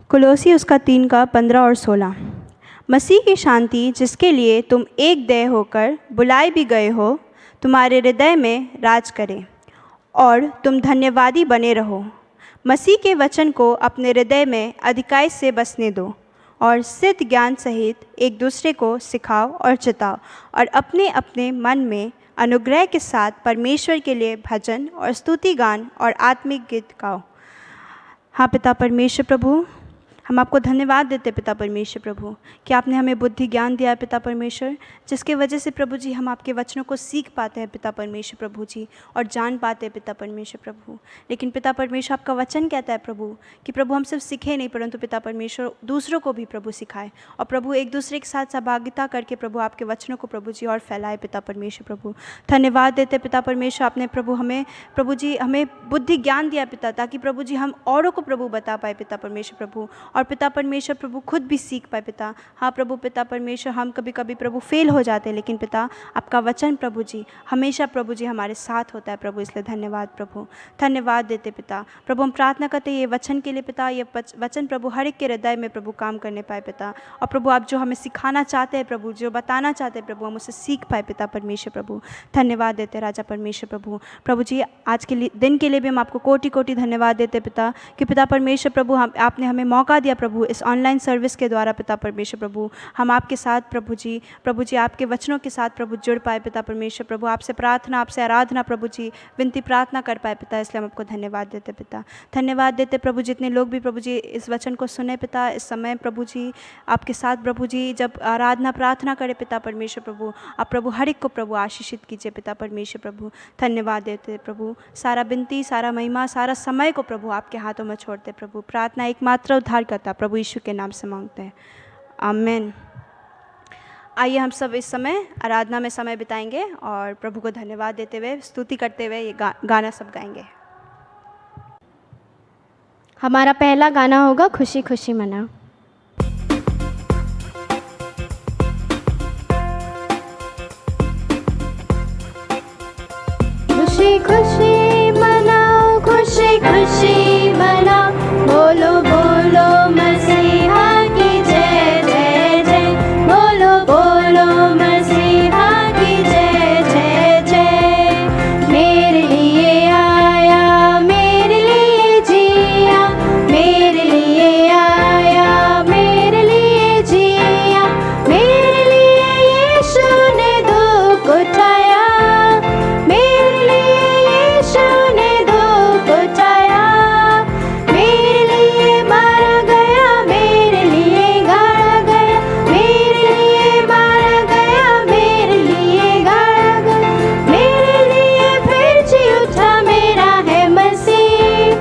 कुलोसी उसका 3 का 15 और 16। मसीह की शांति जिसके लिए तुम एक देह होकर बुलाए भी गए हो तुम्हारे हृदय में राज करे और तुम धन्यवादी बने रहो। मसीह के वचन को अपने हृदय में अधिकाई से बसने दो और सिद्ध ज्ञान सहित एक दूसरे को सिखाओ और चिताओ और अपने अपने मन में अनुग्रह के साथ परमेश्वर के लिए भजन और स्तुति गान और आत्मिक गीत गाओ। हाँ पिता परमेश्वर प्रभु, हम आपको धन्यवाद देते पिता परमेश्वर प्रभु कि आपने हमें बुद्धि ज्ञान दिया है पिता परमेश्वर, जिसके वजह से प्रभु जी हम आपके वचनों को सीख पाते हैं पिता परमेश्वर प्रभु जी और जान पाते हैं पिता परमेश्वर प्रभु। लेकिन पिता परमेश्वर आपका वचन कहता है प्रभु कि प्रभु हम सिर्फ सीखे नहीं परंतु पिता परमेश्वर दूसरों को भी प्रभु सिखाए और प्रभु एक दूसरे के साथ सहभागिता करके प्रभु आपके वचनों को प्रभु जी और फैलाए पिता परमेश्वर प्रभु। धन्यवाद देते पिता परमेश्वर, आपने प्रभु हमें प्रभु जी हमें बुद्धि ज्ञान दिया पिता, ताकि प्रभु जी हम औरों को प्रभु बता पाए पिता परमेश्वर प्रभु और पिता परमेश्वर प्रभु खुद भी सीख पाए पिता। हाँ प्रभु पिता परमेश्वर, हम कभी कभी प्रभु फेल हो जाते हैं, लेकिन पिता आपका वचन प्रभु जी हमेशा प्रभु जी हमारे साथ होता है प्रभु, इसलिए धन्यवाद प्रभु। धन्यवाद देते पिता प्रभु, हम प्रार्थना करते हैं ये वचन के लिए पिता, ये वचन प्रभु हर एक के हृदय में प्रभु काम करने पाए पिता और प्रभु आप जो हमें सिखाना चाहते हैं प्रभु, जो बताना चाहते हैं प्रभु, हम उसे सीख पाए पिता परमेश्वर प्रभु। धन्यवाद देते राजा परमेश्वर प्रभु। प्रभु जी आज के दिन के लिए भी हम आपको कोटि कोटि धन्यवाद देते पिता कि पिता परमेश्वर प्रभु आपने हमें मौका दिया प्रभु इस ऑनलाइन सर्विस के द्वारा पिता परमेश्वर प्रभु, हम आपके साथ प्रभु जी आपके वचनों के साथ प्रभु जुड़ पाए पिता परमेश्वर प्रभु, आपसे प्रार्थना आपसे आराधना प्रभु जी विनती प्रार्थना कर पाए पिता, इसलिए हम आपको धन्यवाद देते पिता। धन्यवाद देते प्रभु जितने लोग भी प्रभु जी इस वचन को सुने पिता, इस समय प्रभु जी आपके साथ प्रभु जी जब आराधना प्रार्थना करे पिता परमेश्वर प्रभु, आप प्रभु हर एक को प्रभु आशीषित कीजिए पिता परमेश्वर प्रभु। धन्यवाद देते प्रभु, सारा विनती सारा महिमा सारा समय को प्रभु आपके हाथों में छोड़ते प्रभु। प्रार्थना एकमात्र उद्धार करता प्रभु यीशु के नाम से मांगते हैं, आमीन। आइए हम सब इस समय आराधना में समय बिताएंगे और प्रभु को धन्यवाद देते हुए स्तुति करते हुए ये गाना सब गाएंगे। हमारा पहला गाना होगा खुशी खुशी मना। खुशी खुशी मनाओ खुशी खुशी मनाओ, बोलो बोलो मसीहा की जय जय जय, बोलो बोलो मसीहा की जय जय जय। मेरे लिए आया मेरे लिए जिया, मेरे लिए आया मेरे लिए जिया, मेरे लिए यीशु ने दुख उठाया, मेरे लिए यीशु ने दुख उठाया, मेरे लिए मारा गया मेरे लिए गाड़ा गया, मेरे लिए मारा गया मेरे लिए गाड़ा गया, मेरे लिए फिर जी उठा मेरा है मसीह,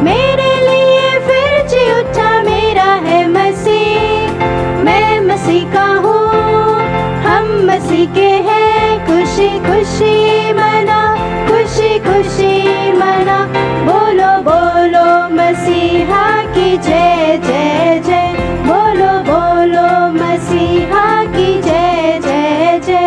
मेरे लिए फिर जी उठा मेरा है मसीह। मैं मसीह का हूँ हम मसीह के हैं, खुशी खुशी मना खुशी खुशी मना, बोलो बोलो मसीहा की जय जय जय, बोलो बोलो मसीहा की जय जय जय।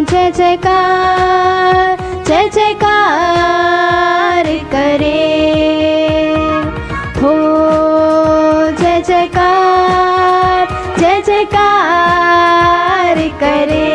जय जयकार जय जयकार करे हो, जय जयकार जय जयकार करे।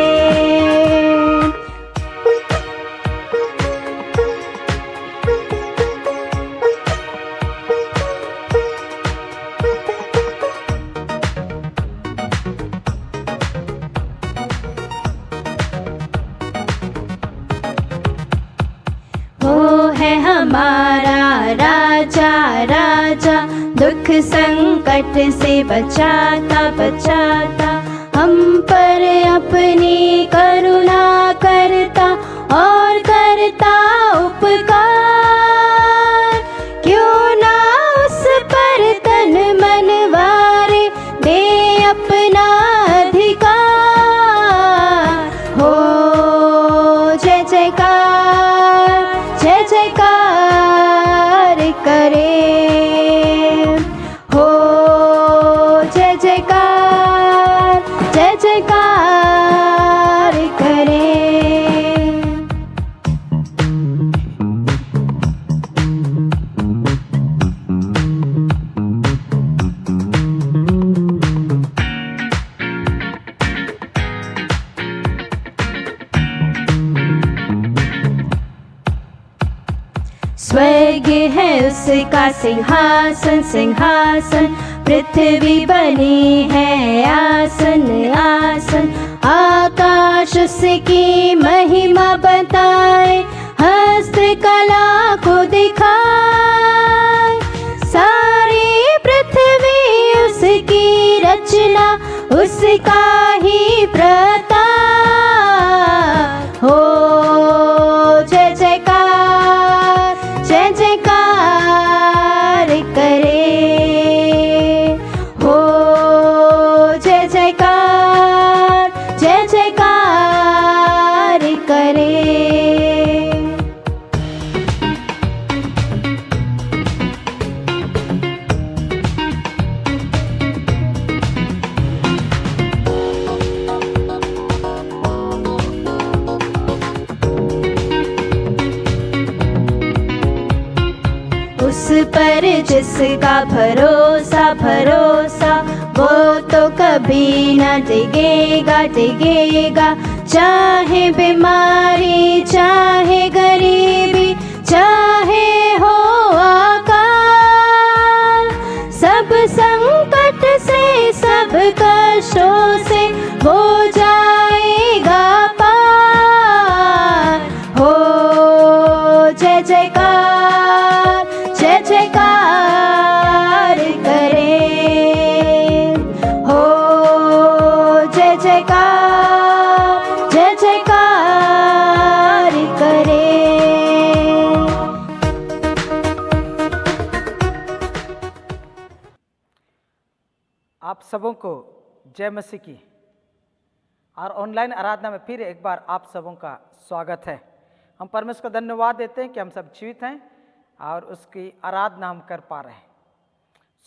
हमारा राजा राजा दुख संकट से बचाता बचाता, हम पर अपनी करुणा करता और करता उपकार, क्यों ना उस पर तन मन वारे दे अपना अधिकार हो। स्वर्ग है उसका सिंहासन सिंहासन, पृथ्वी बनी है आसन आसन। आकाश उसकी महिमा बताए, हस्तकला को दिखाए। सारी पृथ्वी उसकी रचना, उसका ही प्रताप हो। जय जयकार जय जयकार करे हो। जय जयकार जय जयकार करे। उस पर जिसका भरोसा भरोसा, वो तो कभी न डिगेगा डिगेगा। चाहे बीमारी चाहे गरीबी चाहे हो आकाल, सब संकट से सब कष्टों से वो जाएगा पार हो। जय जयकार जय जयकार करे हो। जय जयकार जय जयकार करे। आप सबों को जय मसीह की। और ऑनलाइन आराधना में फिर एक बार आप सबों का स्वागत है। हम परमेश्वर को धन्यवाद देते हैं कि हम सब जीवित हैं और उसकी आराधना हम कर पा रहे हैं।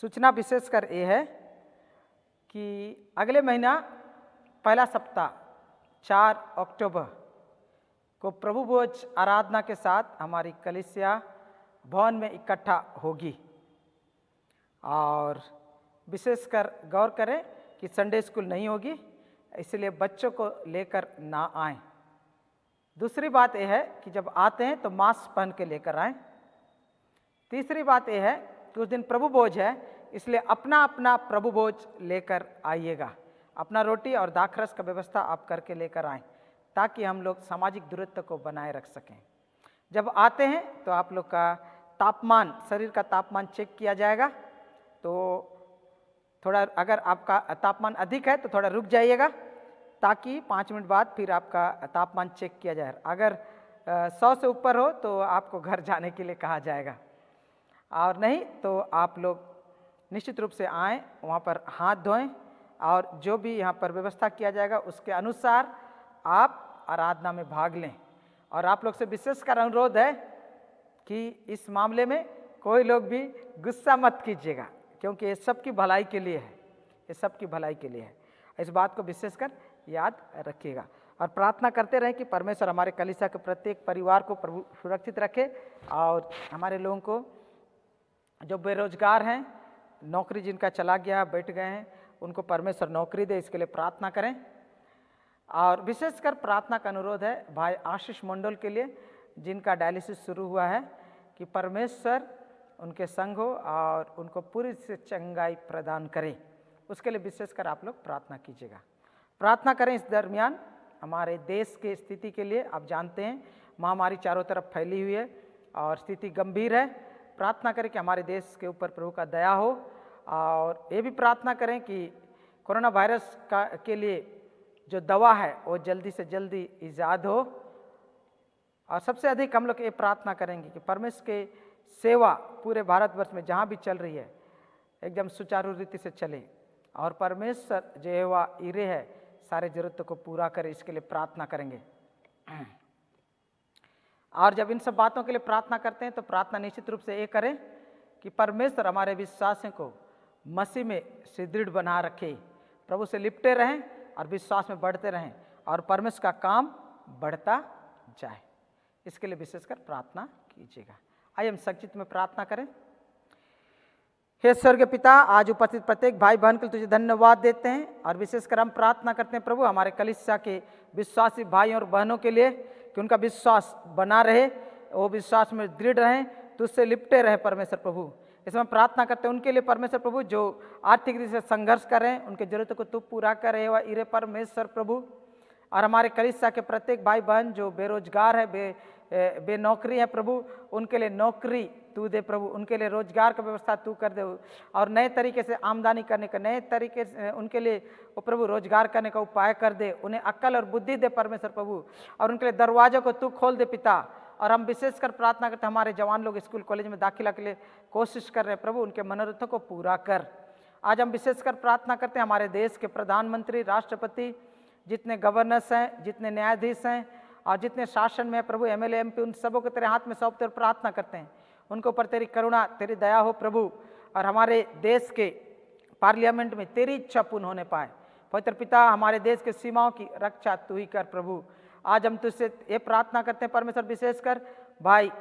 सूचना विशेषकर ये है कि अगले महीना पहला सप्ताह 4 अक्टूबर को प्रभु भोज आराधना के साथ हमारी कलीसिया भवन में इकट्ठा होगी। और विशेषकर गौर करें कि संडे स्कूल नहीं होगी, इसलिए बच्चों को लेकर ना आएं। दूसरी बात यह है कि जब आते हैं तो मास्क पहन के लेकर आएं। तीसरी बात यह है कि उस दिन प्रभु भोज है, इसलिए अपना अपना प्रभु भोज लेकर आइएगा। अपना रोटी और दाखरस का व्यवस्था आप करके लेकर आएं, ताकि हम लोग सामाजिक दूरत्व को बनाए रख सकें। जब आते हैं तो आप लोग का तापमान, शरीर का तापमान चेक किया जाएगा। तो थोड़ा अगर आपका तापमान अधिक है तो थोड़ा रुक जाइएगा, ताकि 5 मिनट बाद फिर आपका तापमान चेक किया जाए। अगर 100 से ऊपर हो तो आपको घर जाने के लिए कहा जाएगा, और नहीं तो आप लोग निश्चित रूप से आएँ, वहाँ पर हाथ धोएं और जो भी यहाँ पर व्यवस्था किया जाएगा उसके अनुसार आप आराधना में भाग लें। और आप लोग से विशेषकर अनुरोध है कि इस मामले में कोई लोग भी गुस्सा मत कीजिएगा, क्योंकि ये सबकी भलाई के लिए है, ये सबकी भलाई के लिए है। इस बात को विशेषकर याद रखिएगा और प्रार्थना करते रहें कि परमेश्वर हमारे कलीसिया के प्रत्येक परिवार को प्रभु सुरक्षित रखे, और हमारे लोगों को जो बेरोजगार हैं, नौकरी जिनका चला गया, बैठ गए हैं, उनको परमेश्वर नौकरी दे, इसके लिए प्रार्थना करें। और विशेषकर प्रार्थना का अनुरोध है भाई आशीष मंडल के लिए, जिनका डायलिसिस शुरू हुआ है, कि परमेश्वर उनके संग हो और उनको पूरी से चंगाई प्रदान करे। उसके लिए विशेषकर आप लोग प्रार्थना कीजिएगा। प्रार्थना करें इस दरमियान हमारे देश की स्थिति के लिए। आप जानते हैं महामारी चारों तरफ फैली हुई है और स्थिति गंभीर है। प्रार्थना करें कि हमारे देश के ऊपर प्रभु का दया हो, और ये भी प्रार्थना करें कि कोरोना वायरस के लिए जो दवा है वो जल्दी से जल्दी ईजाद हो। और सबसे अधिक हम लोग ये प्रार्थना करेंगे कि परमेश्वर के सेवा पूरे भारतवर्ष में जहाँ भी चल रही है एकदम सुचारू रीति से चले, और परमेश्वर जो यहोवा ईरे है सारे जरूरतों को पूरा करे, इसके लिए प्रार्थना करेंगे। और जब इन सब बातों के लिए प्रार्थना करते हैं तो प्रार्थना निश्चित रूप से ये करें कि परमेश्वर हमारे विश्वासियों को मसीह में सुदृढ़ बना रखे, प्रभु से लिपटे रहें और विश्वास में बढ़ते रहें, और परमेश्वर का काम बढ़ता जाए। इसके लिए विशेषकर प्रार्थना कीजिएगा। आइए हम संक्षिप्त में प्रार्थना करें। हे स्वर्गीय पिता, आज उपस्थित प्रत्येक भाई बहन के लिए तुझे धन्यवाद देते हैं, और विशेषकर हम प्रार्थना करते हैं प्रभु हमारे कलीसिया के विश्वासी भाइयों और बहनों के लिए कि उनका विश्वास बना रहे, वो विश्वास में दृढ़ रहें, तुझसे लिपटे रहे परमेश्वर प्रभु। इसमें प्रार्थना करते हैं उनके लिए परमेश्वर प्रभु जो आर्थिक रीति से संघर्ष कर रहे हैं, उनके जरूरतों को तू पूरा कर रहे हो इरे परमेश्वर प्रभु। और हमारे कलीसिया के प्रत्येक भाई बहन जो बेरोजगार है, बेनौकरी है प्रभु, उनके लिए नौकरी तू दे प्रभु, उनके लिए रोजगार का व्यवस्था तू कर दे और नए तरीके से आमदनी करने का, नए तरीके से उनके लिए वो प्रभु रोजगार करने का उपाय कर दे, उन्हें अक्ल और बुद्धि दे परमेश्वर प्रभु, और उनके लिए दरवाजों को तू खोल दे पिता। और हम विशेषकर प्रार्थना करते हैं हमारे जवान लोग स्कूल कॉलेज में दाखिला के लिए कोशिश कर रहे हैं प्रभु, उनके मनोरथों को पूरा कर। आज हम विशेषकर प्रार्थना करते हैं हमारे देश के प्रधानमंत्री, राष्ट्रपति, जितने गवर्नर्स हैं, जितने न्यायाधीश हैं और जितने शासन में प्रभु, MLA MP, उन सबों को तेरे हाथ में सौंपते और प्रार्थना करते हैं उनके ऊपर तेरी करुणा, तेरी दया हो प्रभु, और हमारे देश के पार्लियामेंट में तेरी इच्छा पूर्ण होने पाए। पवित्र पिता, हमारे देश के सीमाओं की रक्षा तू ही कर प्रभु। आज हम तुझसे ये प्रार्थना करते हैं परमेश्वर, विशेषकर भाई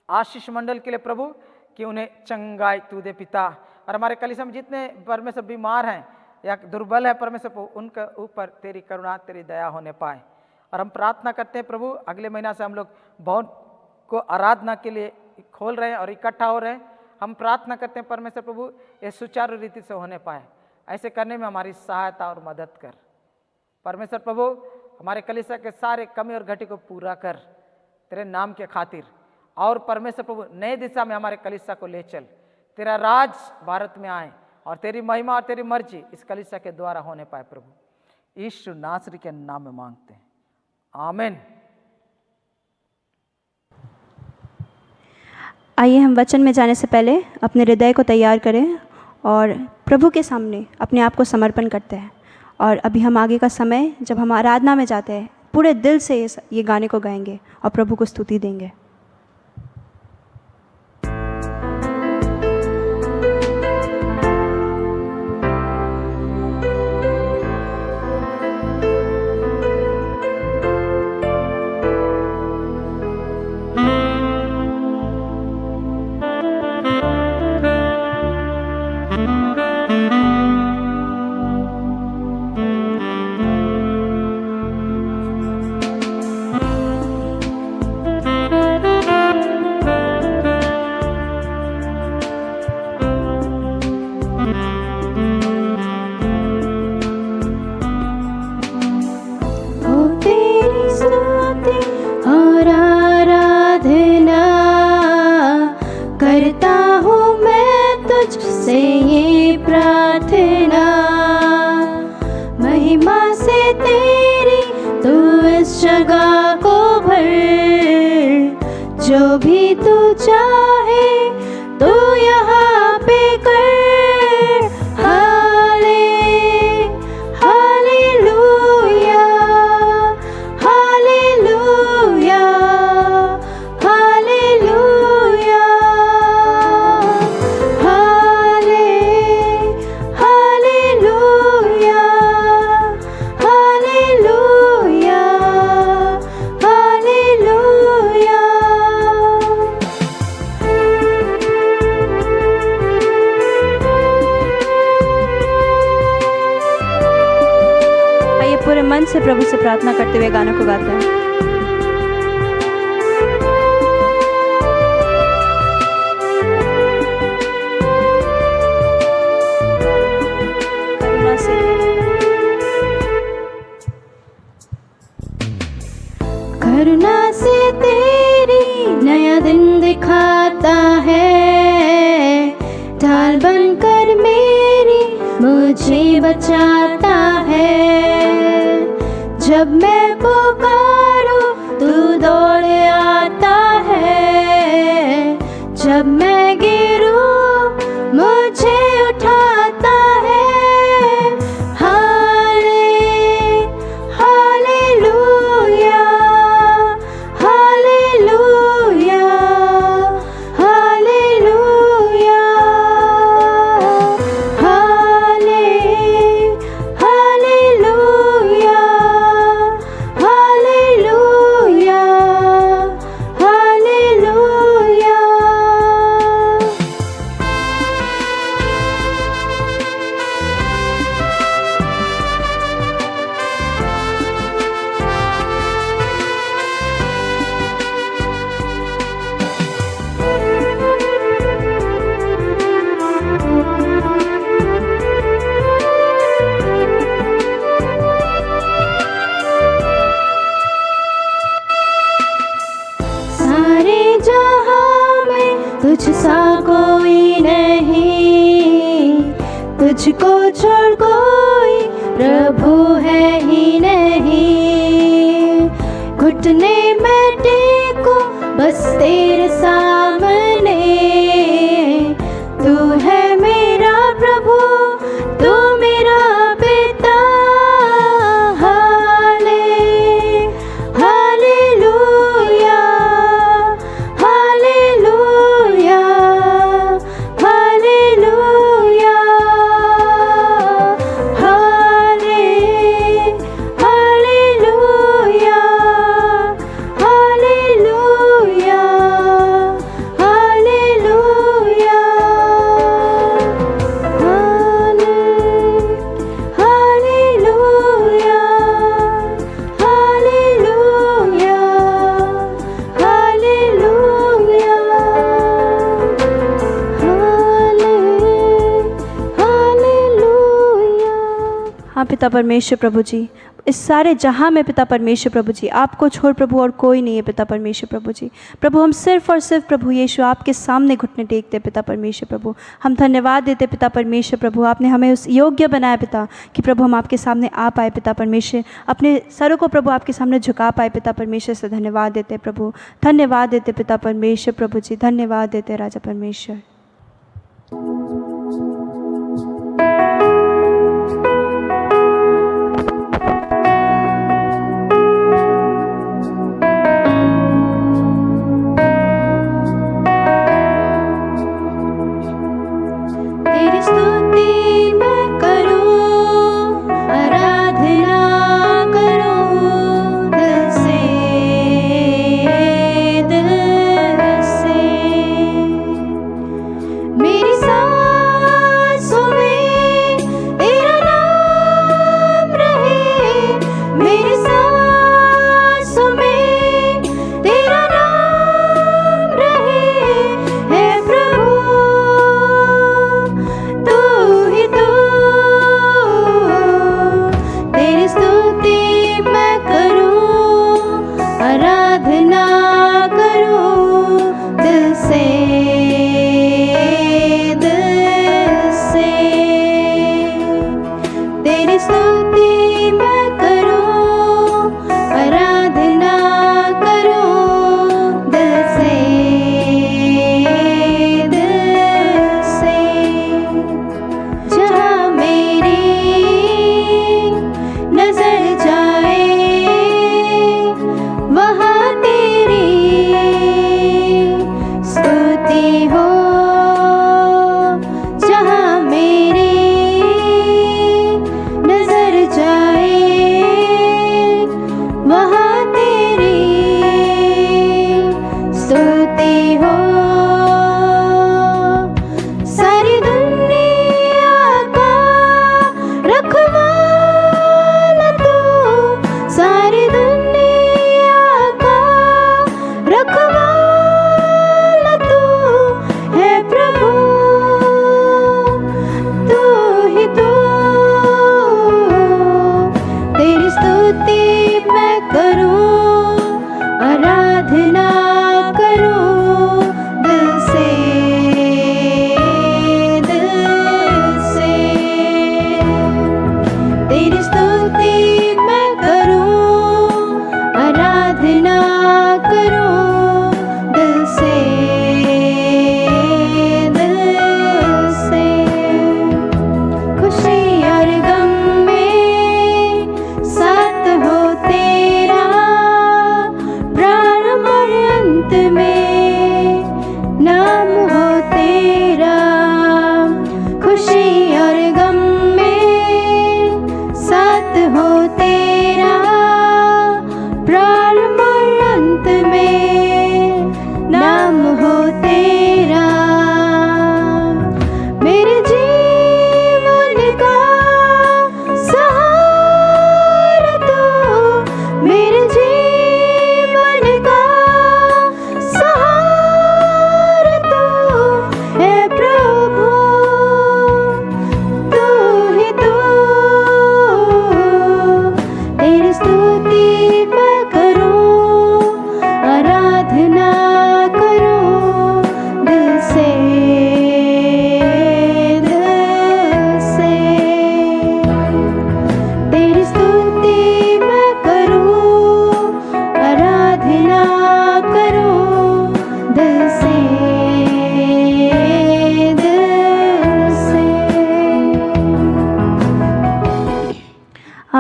आशीष मंडल के लिए प्रभु, कि उन्हें चंगाई तू दे पिता। और हमारे कलीसिया में जितने परमेश्वर बीमार हैं या दुर्बल है परमेश्वर प्रभु, उनके ऊपर तेरी करुणा, तेरी दया होने पाए। और हम प्रार्थना करते हैं प्रभु, अगले महीना से हम लोग भवन को आराधना के लिए खोल रहे हैं और इकट्ठा हो रहे हैं। हम प्रार्थना करते हैं परमेश्वर प्रभु, ये सुचारू रीति से होने पाए। ऐसे करने में हमारी सहायता और मदद कर परमेश्वर प्रभु। हमारे कलीसिया के सारे कमी और घटी को पूरा कर तेरे नाम के खातिर, और परमेश्वर प्रभु नए दिशा में हमारे कलीसिया को ले चल। तेरा राज भारत में आए और तेरी महिमा और तेरी मर्जी इस कलीसिया के द्वारा होने पाए प्रभु। यीशु नासरी के नाम में मांगते हैं, आमीन। आइए हम वचन में जाने से पहले अपने हृदय को तैयार करें और प्रभु के सामने अपने आप को समर्पण करते हैं। और अभी हम आगे का समय जब हम आराधना में जाते हैं पूरे दिल से ये गाने को गाएंगे और प्रभु को स्तुति देंगे। जो भी तू चाहे तू यहाँ पे कर। Hallelujah, hallelujah, hallelujah, hallelujah, hallelujah, hallelujah. पूरे मन से प्रभु से प्रार्थना करते हुए गानों को गाते हैं। करुणा से तेरी नया दिन दिखाता है, ढाल बनकर मेरी मुझे बचाता है। जब मैं पुकारूं तू दौड़ आता है, जब मैं गिरूं मुझे उठाता है। Hallelujah, hallelujah, hallelujah, hallelujah, hallelujah. तुझ सा कोई नहीं, तुझको छोड़ कोई प्रभु है ही नहीं। घुटने में टेको बस तेरे सामने, तू है मेरा प्रभु, तू मेरा पिता। हाले हालेलुया, हालेलुया, हालेलुया, हाले hallelujah, hallelujah, hallelujah, hallelujah, hallelujah, hallelujah, hallelujah. हाँ पिता परमेश्वर प्रभु जी, इस सारे जहाँ में पिता परमेश्वर प्रभु जी आपको छोड़ प्रभु और कोई नहीं है पिता परमेश्वर प्रभु जी। प्रभु हम सिर्फ और सिर्फ प्रभु यीशु आपके सामने घुटने टेकते पिता परमेश्वर प्रभु। हम धन्यवाद देते पिता परमेश्वर प्रभु, आपने हमें उस योग्य बनाया पिता कि प्रभु हम आपके सामने आ पाए पिता परमेश्वर, अपने सरों को प्रभु आपके सामने झुका पाए पिता परमेश्वर। से धन्यवाद देते प्रभु, धन्यवाद देते पिता परमेश्वर प्रभु जी, धन्यवाद देते राजा परमेश्वर। तेरी स्तुति मैं करूं, आराधना करूं दिल से, दिल से।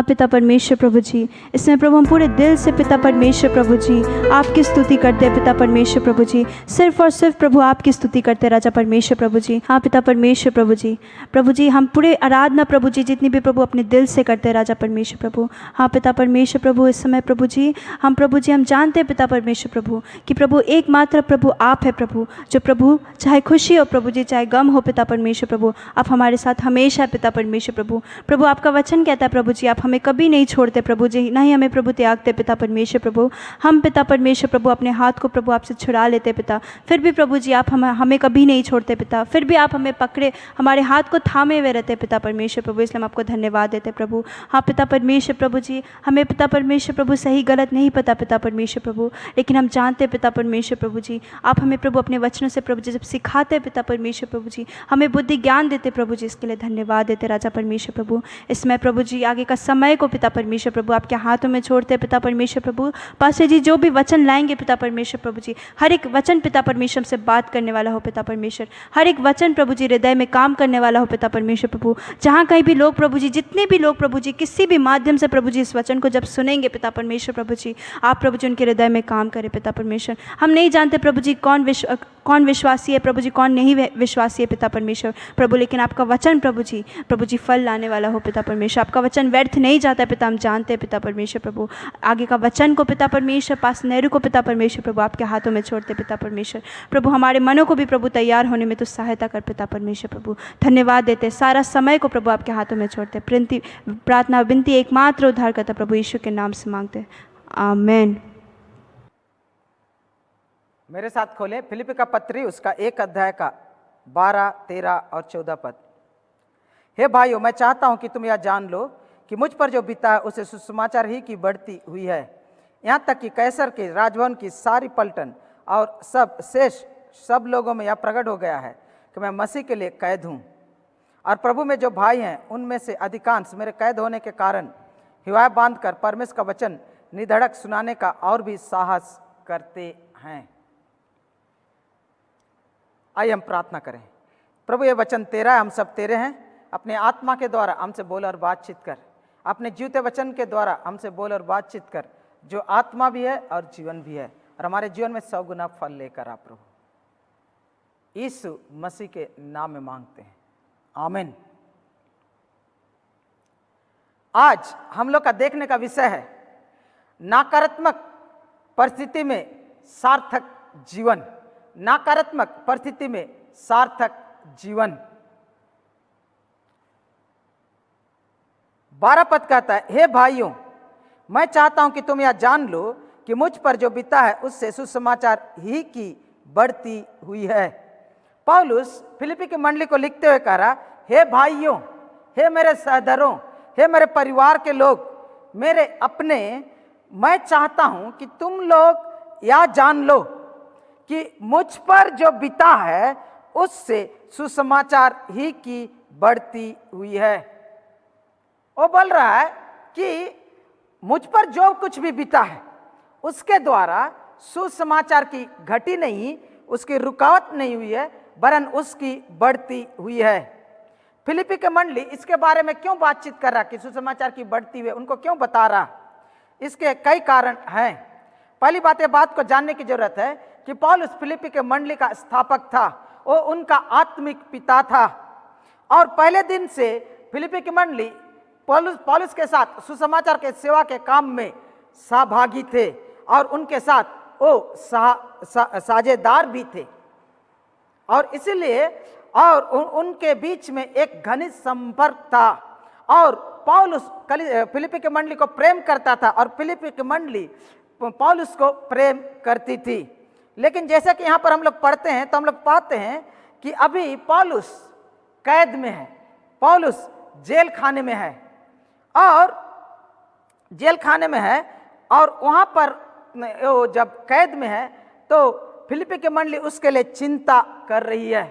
पिता परमेश्वर प्रभु जी, इसमें प्रभु हम पूरे दिल से पिता परमेश्वर प्रभु जी आपकी स्तुति करते हैं पिता परमेश्वर प्रभु जी, सिर्फ और सिर्फ प्रभु आपकी स्तुति करते हैं राजा परमेश्वर प्रभु जी। हाँ पिता परमेश्वर प्रभु जी हम पूरे आराधना प्रभु जी जितनी भी प्रभु अपने दिल से करते हैं राजा परमेश्वर प्रभु। हाँ पिता परमेश्वर प्रभु, इस समय प्रभु जी हम जानते हैं पिता परमेश्वर प्रभु कि प्रभु एकमात्र प्रभु आप है प्रभु, जो प्रभु चाहे खुशी हो प्रभु जी, चाहे गम हो पिता परमेश्वर प्रभु, आप हमारे साथ हमेशा है पिता परमेश्वर प्रभु। प्रभु आपका वचन कहता है प्रभु जी आप हमें कभी नहीं छोड़ते प्रभु जी, ना ही हमें प्रभु त्यागते पिता परमेश्वर प्रभु। हम पिता परमेश्वर प्रभु अपने हाथ को प्रभु आपसे छुड़ा लेते पिता, फिर भी प्रभु जी आप हमें कभी नहीं छोड़ते पिता, फिर भी आप हमें पकड़े, हमारे हाथ को थामे हुए रहते पिता परमेश्वर प्रभु, इसलिए हम आपको धन्यवाद देते प्रभु। हाँ पिता परमेश्वर प्रभु जी, हमें पिता परमेश्वर प्रभु सही गलत नहीं पता पिता परमेश्वर प्रभु, लेकिन हम जानते पिता परमेश्वर प्रभु जी आप हमें प्रभु अपने वचनों से प्रभु जी जब सिखाते पिता परमेश्वर प्रभु जी, हमें बुद्धि ज्ञान देते प्रभु जी, इसके लिए धन्यवाद देते राजा परमेश्वर प्रभु। इसमें प्रभु जी आगे का समय को पिता परमेश्वर प्रभु आपके हाथों में छोड़ते पिता परमेश्वर प्रभु। पास्टर जी जो भी वचन लाएंगे पिता परमेश्वर प्रभु जी, हर एक वचन पिता परमेश्वर से बात करने वाला हो पिता परमेश्वर, हर एक वचन प्रभु जी हृदय में काम करने वाला हो पिता परमेश्वर प्रभु। जहाँ कहीं भी लोग प्रभु जी, जितने भी लोग प्रभु जी किसी भी माध्यम से प्रभु जी इस वचन को जब सुनेंगे पिता परमेश्वर प्रभु जी, आप प्रभु जी उनके हृदय में काम करें पिता परमेश्वर। हम नहीं जानते प्रभु जी कौन विश्वासी है प्रभु जी, कौन नहीं विश्वासी है पिता परमेश्वर प्रभु, लेकिन आपका वचन प्रभु जी फल लाने वाला हो पिता परमेश्वर, आपका वचन व्यर्थ नहीं जाता है पिता, हम जानते हैं पिता परमेश्वर प्रभु। आगे का वचन को पिता परमेश्वर पास नेहरू को पिता परमेश्वर प्रभु आपके हाथों में छोड़ते पिता परमेश्वर प्रभु, हमारे मनों को भी प्रभु तैयार होने में तो सहायता कर पिता परमेश्वर प्रभु। धन्यवाद देते, सारा समय को प्रभु आपके हाथों में छोड़ते, प्रार्थना विनती एकमात्र उद्धारकर्ता प्रभु यीशु के नाम से मांगते, आमीन। मेरे साथ खोलें फिलिप्पी का पत्री उसका 1 अध्याय का 12, 13 और 14 पद। हे भाइयों, मैं चाहता हूं कि तुम यह जान लो कि मुझ पर जो बीता है उसे सुसमाचार ही की बढ़ती हुई है, यहाँ तक कि कैसर के राजभवन की सारी पलटन और सब लोगों में यह प्रकट हो गया है कि मैं मसीह के लिए कैद हूँ, और प्रभु में जो भाई हैं उनमें से अधिकांश मेरे कैद होने के कारण हिवाय बांधकर परमेश्वर का वचन निधड़क सुनाने का और भी साहस करते हैं। आइए हम प्रार्थना करें। प्रभु ये वचन तेरा है, हम सब तेरे हैं, अपने आत्मा के द्वारा हमसे बोल और बातचीत कर, अपने जीवते वचन के द्वारा हमसे बोल और बातचीत कर, जो आत्मा भी है और जीवन भी है, और हमारे जीवन में 100 गुना फल लेकर आ प्रभु यीशु मसीह के नाम में मांगते हैं, आमीन। आज हम लोग का देखने का विषय है नकारात्मक परिस्थिति में सार्थक जीवन। नकारात्मक परिस्थिति में सार्थक जीवन। 12 पद कहता है, हे भाइयों, मैं चाहता हूं कि तुम यह जान लो कि मुझ पर जो बीता है उससे सुसमाचार ही की बढ़ती हुई है। पौलुस फिलिप्पी की मंडली को लिखते हुए कह रहा, हे भाइयों, हे मेरे सहोदरों, हे मेरे परिवार के लोग, मेरे अपने, मैं चाहता हूं कि तुम लोग यह जान लो कि मुझ पर जो बीता है उससे सुसमाचार ही की बढ़ती हुई है। वो बोल रहा है कि मुझ पर जो कुछ भी बीता है उसके द्वारा सुसमाचार की घटी नहीं, उसकी रुकावट नहीं हुई है, वरन उसकी बढ़ती हुई है। फिलिप्पी के मंडली इसके बारे में क्यों बातचीत कर रहा कि सुसमाचार की बढ़ती हुई, उनको क्यों बता रहा? इसके कई कारण हैं। पहली बात को जानने की जरूरत है कि पौलुस फिलिप्पी के मंडली का स्थापक था, वो उनका आत्मिक पिता था, और पहले दिन से फिलिप्पी की मंडली पौलुस के साथ सुसमाचार के सेवा के काम में सहभागी थे, और उनके साथ वो साझेदार भी थे, और इसलिए और उनके बीच में एक घनिष्ठ संपर्क था। और पौलुस फिलिप्पी की मंडली को प्रेम करता था, और फिलिप्पी की मंडली पौलुस को प्रेम करती थी। लेकिन जैसा कि यहाँ पर हम लोग पढ़ते हैं तो हम लोग पाते हैं कि अभी पौलुस कैद में है, पौलुस जेल खाने में है, और जेल खाने में है, और वहाँ पर जब कैद में है तो फिलिप्पी की मंडली उसके लिए चिंता कर रही है,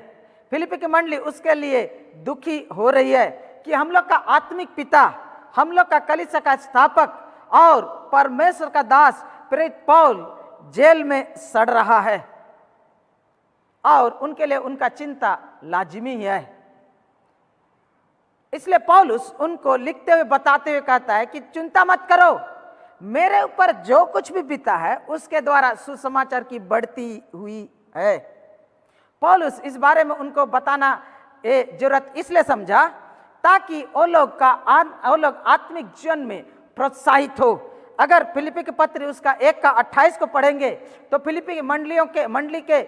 फिलिप्पी की मंडली उसके लिए दुखी हो रही है कि हम लोग का आत्मिक पिता, हम लोग का कलीसिया का स्थापक और परमेश्वर का दास प्रेरित पौल जेल में सड़ रहा है, और उनके लिए उनका चिंता लाजिमी है। इसलिए पौलुस उनको लिखते हुए बताते हुए कहता है कि चिंता मत करो, मेरे ऊपर जो कुछ भी बीता है उसके द्वारा सुसमाचार की बढ़ती हुई है। पौलुस इस बारे में उनको बताना जरूरत इसलिए समझा ताकि वो लोग आत्मिक जीवन में प्रोत्साहित हो। अगर फिलिपी के पत्र उसका 1:28 को पढ़ेंगे तो फिलिपी की मंडली के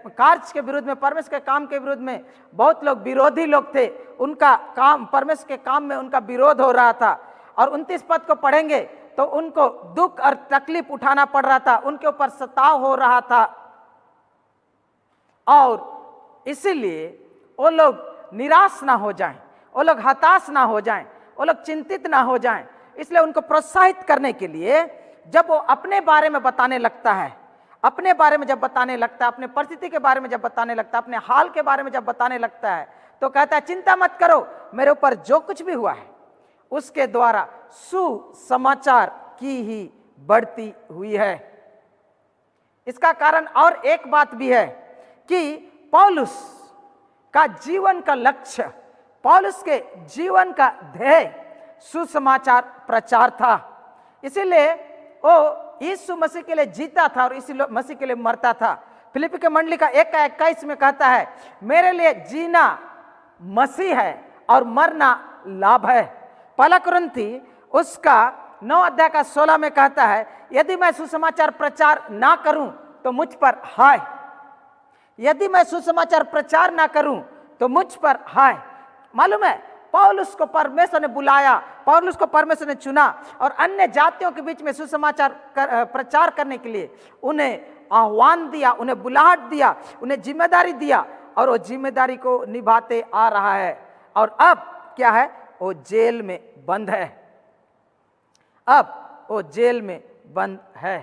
कार्य के विरुद्ध में, परमेश्वर के काम के विरुद्ध में बहुत लोग विरोधी लोग थे। उनका काम, परमेश्वर के काम में उनका विरोध हो रहा था। और 29 पद को पढ़ेंगे तो उनको दुख और तकलीफ उठाना पड़ रहा था, उनके ऊपर सताव हो रहा था। और इसीलिए वो लोग निराश ना हो जाएं, वो लोग हताश ना हो जाएं, वो लोग चिंतित ना हो जाएं। इसलिए उनको प्रोत्साहित करने के लिए जब वो अपने बारे में बताने लगता है, अपने बारे में जब बताने लगता है, अपने परिस्थिति के बारे में जब बताने लगता है, अपने हाल के बारे में जब बताने लगता है, तो कहता है चिंता मत करो, मेरे ऊपर जो कुछ भी हुआ है उसके द्वारा सुसमाचार की ही बढ़ती हुई है। इसका कारण और एक बात भी है कि पौलुस का जीवन का लक्ष्य, पौलुस के जीवन का ध्येय सुसमाचार प्रचार था। इसीलिए वो यीशु मसीह के लिए जीता था और इसी मसीह के लिए मरता था। फिलिपी के मंडली का 1:21 में कहता है, मेरे लिए जीना मसीह है और मरना लाभ है। पहला कुरिन्थी उसका 9:16 में कहता है, यदि मैं सुसमाचार प्रचार ना करूं तो मुझ पर हाय, यदि मैं सुसमाचार प्रचार ना करूं तो मुझ पर हाय। मालूम है, पौलुस को परमेश्वर ने बुलाया, पौलुस को परमेश्वर ने चुना और अन्य जातियों के बीच में सुसमाचार प्रचार करने के लिए उन्हें आह्वान दिया, उन्हें बुलाहट दिया, उन्हें जिम्मेदारी दिया और वो जिम्मेदारी को निभाते आ रहा है। और अब क्या है, वो जेल में बंद है, अब वो जेल में बंद है।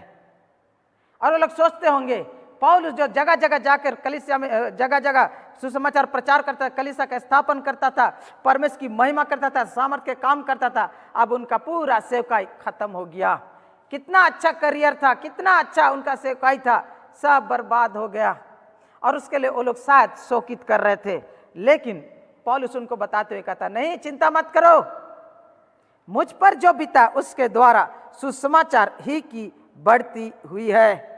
और वो लोग सोचते होंगे, पौलुस जो जगह जगह जाकर कलीसिया में जगह जगह सुसमाचार प्रचार करता, कलीसिया का स्थापन करता था, परमेश्वर की महिमा करता था, सामर्थ के काम करता था, अब उनका पूरा सेवकाई खत्म हो गया। कितना अच्छा करियर था, कितना अच्छा उनका सेवकाई था, सब बर्बाद हो गया। और उसके लिए वो लोग शायद शोकित कर रहे थे। लेकिन पौलुस उनको बताते हुए कहता, नहीं चिंता मत करो, मुझ पर जो बीता उसके द्वारा सुसमाचार ही की बढ़ती हुई है।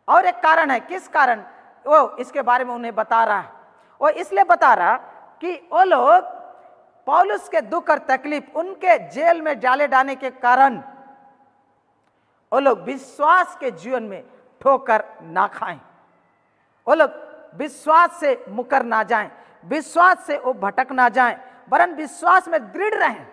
और एक कारण है, किस कारण वो इसके बारे में उन्हें बता रहा है, वो इसलिए बता रहा कि वो लोग पौलुस के दुख और तकलीफ, उनके जेल में डाले जाने के कारण वो लोग विश्वास के जीवन में ठोकर ना खाएं, वो लोग विश्वास से मुकर ना जाएं, विश्वास से वो भटक ना जाएं, वरन विश्वास में दृढ़ रहें।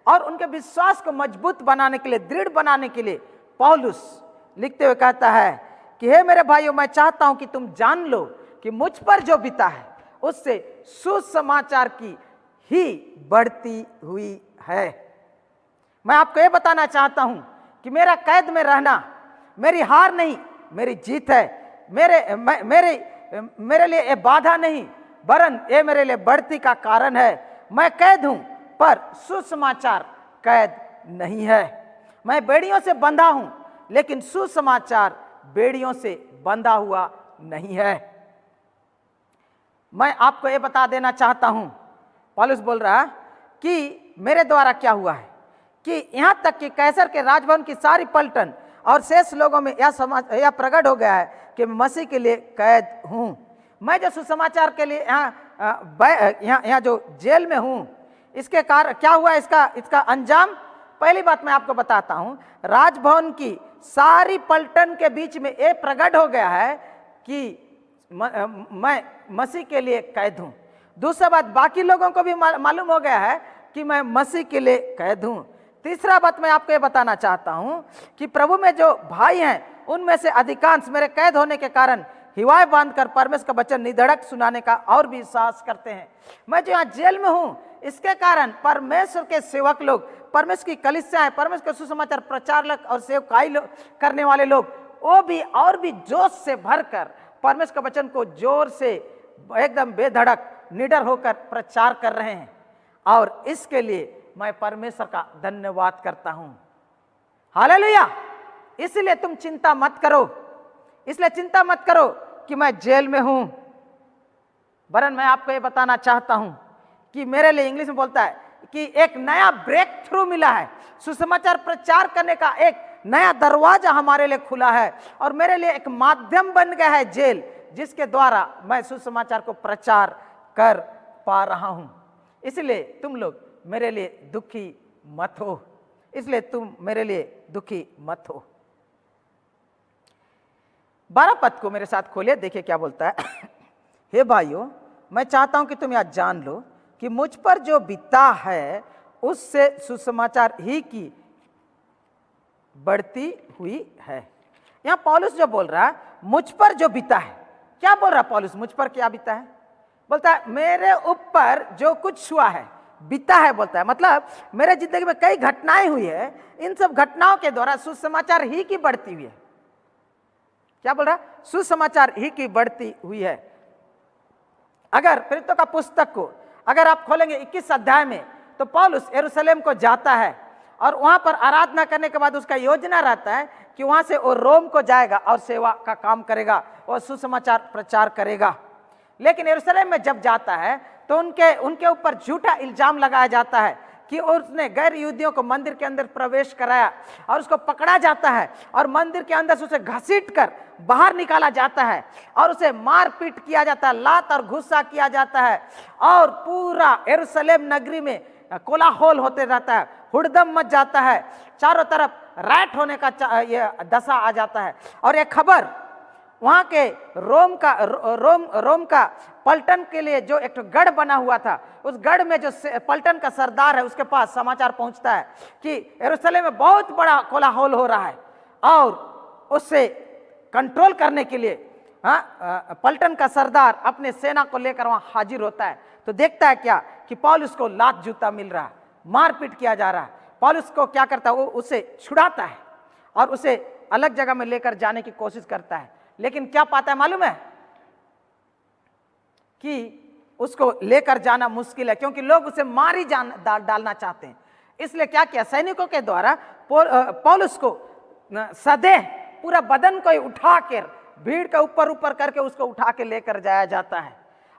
और उनके विश्वास को मजबूत बनाने के लिए, दृढ़ बनाने के लिए पौलुस लिखते हुए कहता है कि हे मेरे भाइयों, मैं चाहता हूं कि तुम जान लो कि मुझ पर जो बीता है उससे सुसमाचार की ही बढ़ती हुई है। मैं आपको यह बताना चाहता हूं कि मेरा कैद में रहना मेरी हार नहीं, मेरी जीत है। मेरे लिए ये बाधा नहीं, वरन ये मेरे लिए बढ़ती का कारण है। मैं कैद हूं पर सुसमाचार कैद नहीं है। मैं बेड़ियों से बंधा हूं लेकिन सुसमाचार बेड़ियों से बंधा हुआ नहीं है। मैं आपको यह बता देना चाहता हूं, पौलुस बोल रहा कि मेरे द्वारा क्या हुआ है कि यहां तक कि कैसर के राजभवन की सारी पलटन और शेष लोगों में यह प्रकट हो गया है कि मसीह के लिए कैद हूं। मैं जो सुसमाचार के लिए यहाँ जो जेल में हूं, इसके कारण क्या हुआ, इसका अंजाम पहली बात मैं आपको बताता हूं। राजभवन की सारी पलटन के बीच में ये प्रकट हो गया है कि मैं मसीह के लिए कैद हूं। दूसरा बात, बाकी लोगों को भी मालूम हो गया है कि मैं मसीह के लिए कैद हूं। तीसरा बात मैं आपको ये बताना चाहता हूं कि प्रभु में जो भाई हैं उनमें से अधिकांश मेरे कैद होने के कारण हिवाए बांधकर परमेश्वर का वचन निधड़क सुनाने का और भी साहस करते हैं। मैं जो यहाँ जेल में हूँ, इसके कारण परमेश्वर के सेवक लोग, परमेश्वर की कलीसियाएं, परमेश्वर के सुसमाचार प्रचारक और सेवकाई करने वाले लोग, वो भी और भी जोश से भरकर परमेश्वर का वचन को जोर से एकदम बेधड़क निडर होकर प्रचार कर रहे हैं। और इसके लिए मैं परमेश्वर का धन्यवाद करता हूं। हालेलुया। इसलिए तुम चिंता मत करो, इसलिए चिंता मत करो कि मैं जेल में हूं, वरन मैं आपको ये बताना चाहता हूं कि मेरे लिए, इंग्लिश में बोलता है कि एक नया ब्रेक थ्रू मिला है, सुसमाचार प्रचार करने का एक नया दरवाजा हमारे लिए खुला है, और मेरे लिए एक माध्यम बन गया है जेल, जिसके द्वारा मैं सुसमाचार को प्रचार कर पा रहा हूं। इसलिए तुम लोग मेरे लिए दुखी मत हो, इसलिए तुम मेरे लिए दुखी मत हो। 12 पद को मेरे साथ खोलिए, देखिए क्या बोलता है। हे भाइयों, मैं चाहता हूं कि तुम यह जान लो कि मुझ पर जो बीता है उससे सुसमाचार ही की बढ़ती हुई है। यहां पौलुस जो बोल रहा है, मुझ पर जो बीता है, क्या बोल रहा है पौलुस? मुझ पर क्या बीता है? बोलता है मेरे ऊपर जो कुछ हुआ है, बीता है, बोलता है मतलब मेरे जिंदगी में कई घटनाएं हुई है, इन सब घटनाओं के द्वारा सुसमाचार ही की बढ़ती हुई है। क्या बोल रहा है? सुसमाचार ही की बढ़ती हुई है। अगर प्रेरितों का पुस्तक को अगर आप खोलेंगे 21 अध्याय में, तो पौलुस यरूशलेम को जाता है और वहां पर आराधना करने के बाद उसका योजना रहता है कि वहां से वो रोम को जाएगा और सेवा का काम करेगा और सुसमाचार प्रचार करेगा। लेकिन यरूशलेम में जब जाता है तो उनके ऊपर झूठा इल्जाम लगाया जाता है कि उसने गैर यहूदियों को मंदिर के अंदर प्रवेश कराया, और उसको पकड़ा जाता है और मंदिर के अंदर से उसे घसीट कर बाहर निकाला जाता है और उसे मारपीट किया जाता है, लात और गुस्सा किया जाता है, और पूरा यरूशलेम नगरी में कोलाहल होते रहता है, हुड़दम मच जाता है, चारों तरफ राइट होने का ये दशा आ जाता है। और ये खबर वहां के रोम का पलटन के लिए जो एक गढ़ बना हुआ था, उस गढ़ में जो पलटन का सरदार है उसके पास समाचार पहुंचता है कि यरूशलेम में बहुत बड़ा कोलाहल हो रहा है, और उससे कंट्रोल करने के लिए पलटन का सरदार अपने सेना को लेकर वहां हाजिर होता है। तो देखता है क्या कि पौलुस को लात जूता मिल रहा है, मारपीट किया जा रहा है। पौलुस को क्या करता है, वो उसे छुड़ाता है और उसे अलग जगह में लेकर जाने की कोशिश करता है। लेकिन क्या पाता है मालूम है कि उसको लेकर जाना मुश्किल है, क्योंकि लोग उसे मार ही डालना चाहते हैं। इसलिए क्या किया, सैनिकों के द्वारा पौलुस को सदैह पूरा बदन को उठा कर भीड़ के ऊपर करके उसको उठा के लेकर जाया जाता है,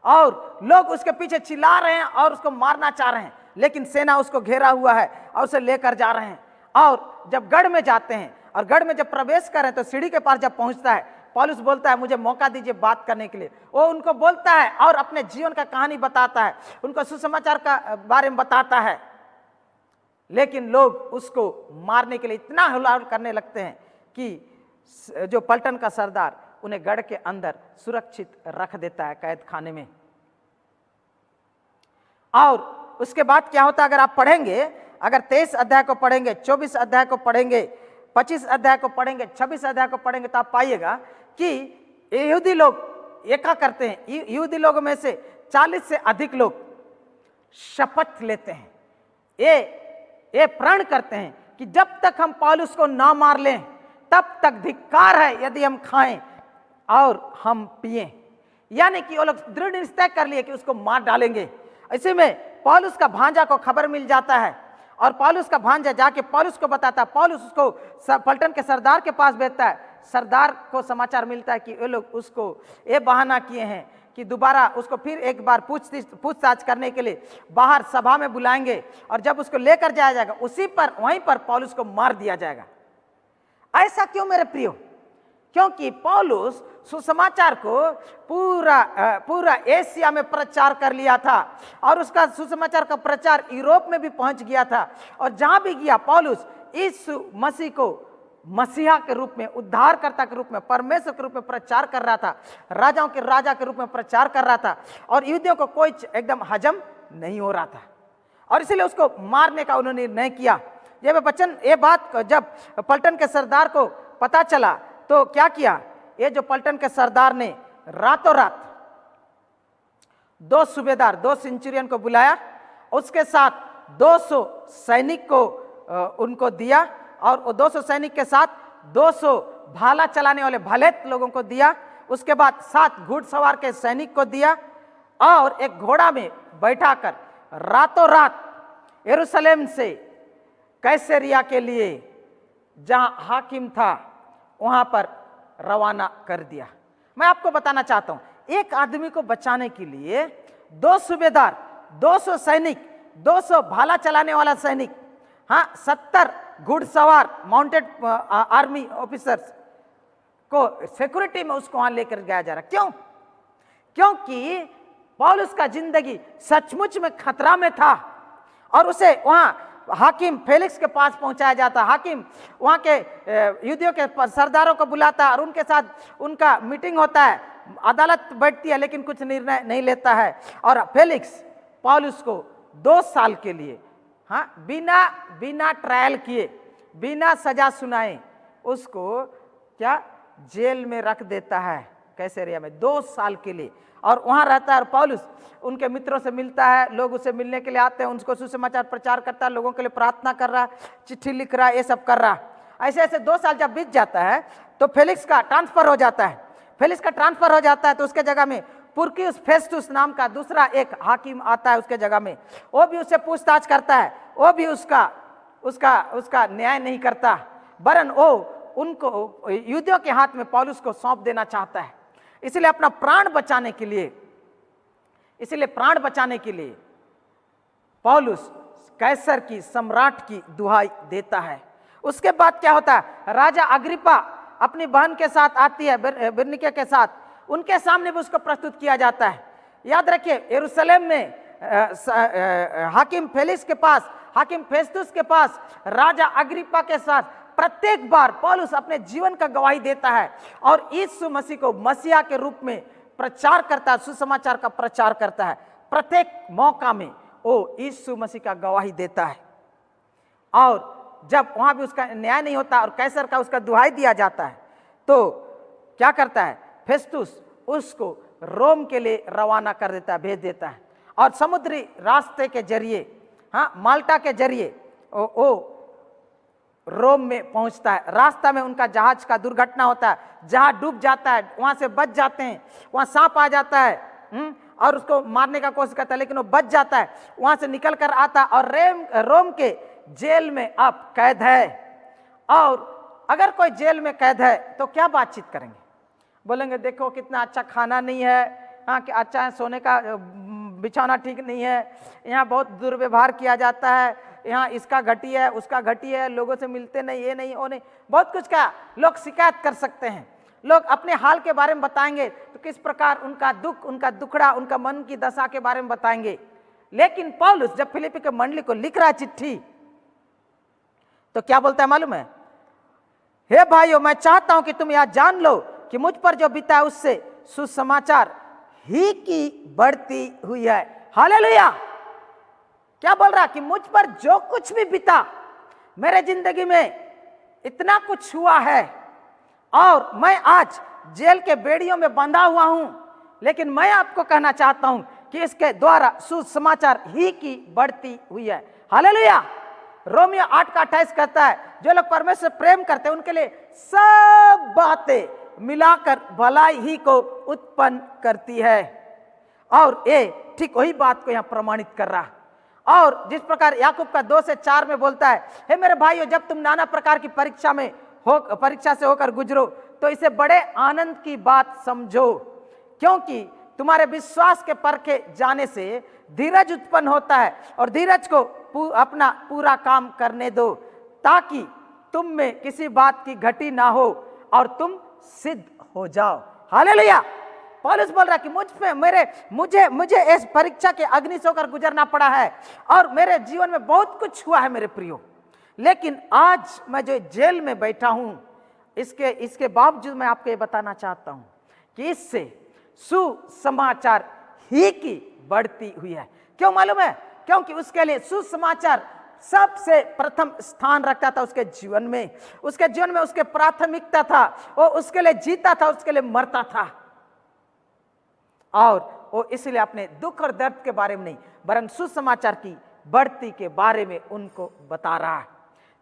और लोग उसके पीछे चिल्ला रहे हैं और उसको मारना चाह रहे हैं, लेकिन सेना उसको घेरा हुआ है और उसे लेकर जा रहे हैं। और जब गढ़ में जाते हैं और गढ़ में जब प्रवेश करें तो सीढ़ी के पास जब पहुंचता है, पौलुस बोलता है मुझे मौका दीजिए बात करने के लिए। वो उनको बोलता है और अपने जीवन का कहानी बताता है, उनको सुसमाचार का बारे में बताता है, लेकिन लोग उसको मारने के लिए इतना हुलाहुल करने लगते हैं कि जो पलटन का सरदार उन्हें गढ़ के अंदर सुरक्षित रख देता है, कैद खाने में। और उसके बाद क्या होता है, अगर आप पढ़ेंगे, अगर 23 अध्याय को पढ़ेंगे, 24 अध्याय को पढ़ेंगे, 25 अध्याय को पढ़ेंगे, 26 अध्याय को पढ़ेंगे, तो आप पाइएगा कि यहूदी लोग एका करते हैं। यहूदी लोगों में से 40 से अधिक लोग शपथ लेते हैं, ये प्रण करते हैं कि जब तक हम पौलुस को ना मार लें तब तक धिक्कार है यदि हम खाएं और हम पिएं। यानी कि वो लोग दृढ़ निश्चय कर लिए कि उसको मार डालेंगे। ऐसे में पौलुस का भांजा को खबर मिल जाता है और पौलुस का भांजा जाके पौलुस को बताता है। पौलुस उसको पलटन के सरदार के पास भेजता है। सरदार को समाचार मिलता है कि ये लोग उसको ये बहाना किए हैं कि दोबारा उसको फिर एक बार पूछताछ करने के लिए बाहर सभा में बुलाएंगे, और जब उसको लेकर जाया जाएगा वहीं पर पौलुस को मार दिया जाएगा। ऐसा क्यों मेरे प्रियो? क्योंकि पौलुस सुसमाचार को पूरा एशिया में प्रचार कर लिया था, और उसका सुसमाचार का प्रचार यूरोप में भी पहुंच गया था। और जहां भी गया पौलुस यीशु मसीह को मसीहा के रूप में, उद्धारकर्ता के रूप में, परमेश्वर के रूप में प्रचार कर रहा था, राजाओं के राजा के रूप में प्रचार कर रहा था, और यहूदियों को कोई एकदम हजम नहीं हो रहा था, और इसीलिए उसको मारने का उन्होंने निर्णय किया। ये बात जब पलटन के सरदार को पता चला तो क्या किया, ये जो पलटन के सरदार ने रातों रात 2 सूबेदार, 2 सेंचुरियन को बुलाया, उसके साथ 200 सैनिक को उनको दिया, और 200 सैनिक के साथ 200 भाला चलाने वाले भलेत लोगों को दिया। उसके बाद 7 घुड़सवार के सैनिक को दिया, और एक घोड़ा में बैठाकर रातों रात यरूशलेम से कैसरिया के लिए, जहां हाकिम था, वहां पर रवाना कर दिया। मैं आपको बताना चाहता हूं, एक आदमी को बचाने के लिए 2 सूबेदार 200 सैनिक, 200 भाला चलाने वाला सैनिक, हाँ 70 घुड़सवार माउंटेड आर्मी ऑफिसर्स को सिक्योरिटी में उसको वहां लेकर गया जा रहा। क्यों? क्योंकि पौलुस का जिंदगी सचमुच में खतरा में था और उसे वहां हाकिम फेलिक्स के पास पहुंचाया जाता। हाकिम वहां के युद्धियों के सरदारों को बुलाता है और उनके साथ उनका मीटिंग होता है, अदालत बैठती है, लेकिन कुछ निर्णय नहीं लेता है। और फेलिक्स पौलुस को 2 साल के लिए, हाँ बिना ट्रायल किए, बिना सजा सुनाए उसको क्या जेल में रख देता है, कैसरिया में 2 साल के लिए। और वहां रहता है और पौलुस उनके मित्रों से मिलता है, लोग उसे मिलने के लिए आते हैं, उनको सुसमाचार प्रचार करता है, लोगों के लिए प्रार्थना कर रहा है, चिट्ठी लिख रहा है, ये सब कर रहा है। ऐसे ऐसे 2 साल जब बीत जाता है तो फेलिक्स का ट्रांसफर हो जाता है। फेलिक्स का ट्रांसफर हो जाता है तो उसके जगह में पुरकियुस फेस्टुस नाम का दूसरा एक हाकिम आता है उसके जगह में। वो भी उससे पूछताछ करता है, वो भी उसका न्याय नहीं करता, वरन वो उनको युद्धियों के हाथ में पौलुस को सौंप देना चाहता है। इसलिए अपना प्राण बचाने के लिए पौलुस कैसर की, सम्राट की दुहाई देता है। उसके बाद क्या होता है, राजा अग्रिपा अपनी बहन के साथ आती है, बिरनीके के साथ, उनके सामने भी उसको प्रस्तुत किया जाता है। याद रखिए यरूशलेम में हाकिम फेलिक्स के पास, हाकिम फेस्तुस के पास, राजा अग्रिपा के साथ प्रत्येक बार पौलुस अपने जीवन का गवाही देता है और यीशु मसीह को मसीहा के रूप में प्रचार करता है, सुसमाचार का प्रचार करता है। प्रत्येक मौका में वो यीशु मसीह का गवाही देता है। और जब वहां भी उसका न्याय नहीं होता और कैसर का उसका दुहाई दिया जाता है तो क्या करता है, फेस्तुस उसको रोम के लिए रवाना कर देता है, भेज देता है। और समुद्री रास्ते के जरिए, हाँ माल्टा के जरिए वो रोम में पहुंचता है। रास्ता में उनका जहाज का दुर्घटना होता है, जहाज डूब जाता है, वहां से बच जाते हैं, वहां सांप आ जाता है और उसको मारने का कोशिश करता है, लेकिन वो बच जाता है, वहां से निकल कर आता और रोम के जेल में अब कैद है। और अगर कोई जेल में कैद है तो क्या बातचीत करेंगे, बोलेंगे देखो कितना अच्छा खाना नहीं है, हाँ कि अच्छा है, सोने का बिछौना ठीक नहीं है, यहाँ बहुत दुर्व्यवहार किया जाता है, यहाँ इसका घटी है, उसका घटी है, लोगों से मिलते नहीं, ये नहीं, वो नहीं, बहुत कुछ का लोग शिकायत कर सकते हैं। लोग अपने हाल के बारे में बताएंगे तो किस प्रकार उनका दुख, उनका दुखड़ा, उनका मन की दशा के बारे में बताएंगे। लेकिन पौलुस जब फिलिप्पी के मंडली को लिख रहा है चिट्ठी तो क्या बोलता है मालूम है, हे भाइयों मैं चाहता हूं कि तुम यह जान लो कि मुझ पर जो बीता है उससे सुसमाचार ही की बढ़ती हुई है। हालेलुया। क्या बोल रहा कि मुझ पर जो कुछ भी बीता, मेरे जिंदगी में इतना कुछ हुआ है और मैं आज जेल के बेड़ियों में बंधा हुआ हूं, लेकिन मैं आपको कहना चाहता हूं कि इसके द्वारा सुसमाचार ही की बढ़ती हुई है। हालेलुया। रोमियो 8:28 कहता है जो लोग परमेश्वर प्रेम करते हैं उनके लिए सब बातें मिलाकर भलाई ही को उत्पन्न करती है। और ये ठीक वही बात को यहां प्रमाणित कर रहा है। और जिस प्रकार याकूब का 2 से 4 में बोलता है, हे मेरे भाइयों जब तुम नाना प्रकार की परीक्षा से होकर गुजरो तो इसे बड़े आनंद की बात समझो, क्योंकि तुम्हारे विश्वास के परखे जाने से धीरज उत्पन्न होता है और धीरज को अपना पूरा काम करने दो, ताकि तुम में किसी बात की घटी ना हो और तुम सिद्ध हो जाओ। हालेलुया। पौलुस बोल रहा है कि मुझे इस परीक्षा के अग्नि से होकर गुजरना पड़ा है और मेरे जीवन में बहुत कुछ हुआ है मेरे प्रियो, लेकिन आज मैं जो जेल में बैठा हूं इसके बावजूद मैं आपको ये बताना चाहता हूं कि इससे सुसमाचार ही की बढ़ती हुई है। क्यों मालूम है? क्योंकि उसके लिए सुसमाचार सबसे प्रथम स्थान रखता था उसके जीवन में। उसके जीवन में उसके प्राथमिकता था, वो उसके लिए जीता था, उसके लिए मरता था। और वो इसलिए अपने दुख और दर्द के बारे में नहीं वरन सुसमाचार की बढ़ती के बारे में उनको बता रहा है,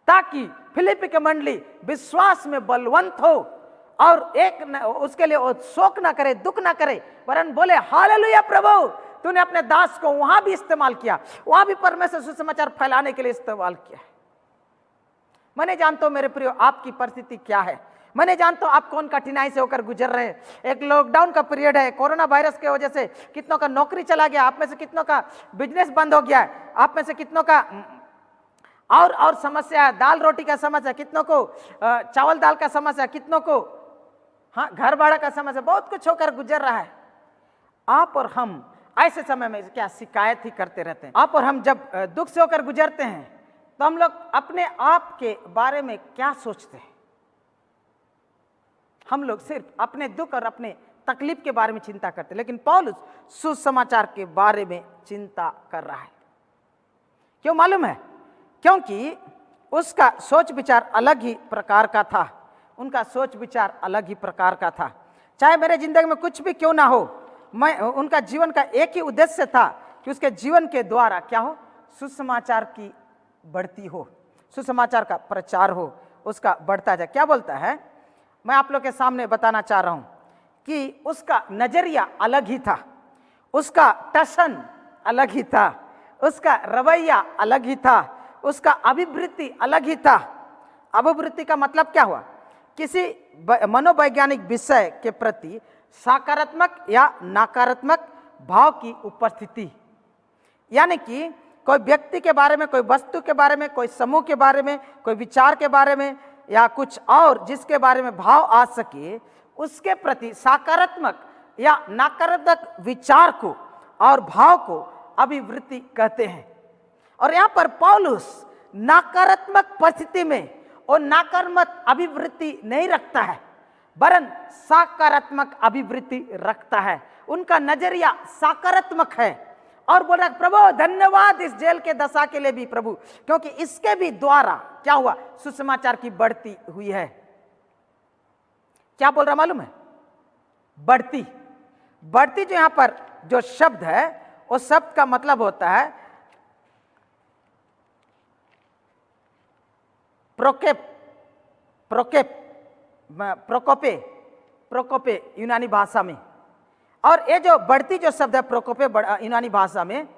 ताकि फिलिप्पी की मंडली विश्वास में बलवंत हो और उसके लिए वो शोक ना करे, दुख ना करे, वरन बोले हालेलुया प्रभु तूने अपने दास को वहां भी इस्तेमाल किया, वहां भी परमेश्वर सुसमाचार फैलाने के लिए इस्तेमाल किया है। मैं नहीं जानता हूं मेरे प्रियो आपकी परिस्थिति क्या है, मैं नहीं जानता हूं आप कौन कठिनाई से होकर गुजर रहे हैं। एक लॉकडाउन का पीरियड है, कोरोना वायरस की वजह से कितनों का नौकरी चला गया, आप में से कितनों का बिजनेस बंद हो गया है, आप में से कितनों का और समस्या है, दाल रोटी का समस्या, कितनों को चावल दाल का समस्या, कितनों को हाँ घर भाड़ा का समस्या, बहुत कुछ होकर गुजर रहा है। आप और हम ऐसे समय में क्या शिकायत ही करते रहते हैं। आप और हम जब दुख से होकर गुजरते हैं तो हम लोग अपने आप के बारे में क्या सोचते हैं? हम लोग सिर्फ अपने दुख और अपने तकलीफ के बारे में चिंता करते हैं, लेकिन पौलुस सुसमाचार के बारे में चिंता कर रहा है। क्यों मालूम है? क्योंकि उसका सोच विचार अलग ही प्रकार का था, उनका सोच विचार अलग ही प्रकार का था। चाहे मेरे जिंदगी में कुछ भी क्यों ना हो, मैं उनका जीवन का एक ही उद्देश्य था कि उसके जीवन के द्वारा क्या हो, सुसमाचार की बढ़ती हो, सुसमाचार का प्रचार हो, उसका बढ़ता जाए। क्या बोलता है मैं आप लोग के सामने बताना चाह रहा हूं कि उसका नजरिया अलग ही था, उसका टशन अलग ही था, उसका रवैया अलग ही था, उसका अभिवृत्ति अलग ही था। अभिवृत्ति का मतलब क्या हुआ? किसी मनोवैज्ञानिक विषय के प्रति सकारात्मक या नकारात्मक भाव की उपस्थिति, यानी कि कोई व्यक्ति के बारे में, कोई वस्तु के बारे में, कोई समूह के बारे में, कोई विचार के बारे में या कुछ और जिसके बारे में भाव आ सके, उसके प्रति सकारात्मक या नकारात्मक विचार को और भाव को अभिवृत्ति कहते हैं। और यहाँ पर पौलुस नकारात्मक परिस्थिति में और नकारात्मक अभिवृत्ति नहीं रखता है, वरन सकारात्मक अभिवृत्ति रखता है। उनका नजरिया सकारात्मक है और बोल रहा प्रभु धन्यवाद इस जेल के दशा के लिए भी प्रभु, क्योंकि इसके भी द्वारा क्या हुआ, सुसमाचार की बढ़ती हुई है। क्या बोल रहा मालूम है? बढ़ती। बढ़ती जो यहां पर जो शब्द है, उस शब्द का मतलब होता है प्रोकेप, प्रोकेप, प्रोकोपे, प्रोकोपे यूनानी भाषा में। और ये जो बढ़ती जो शब्द है प्रोकोपे यूनानी भाषा में,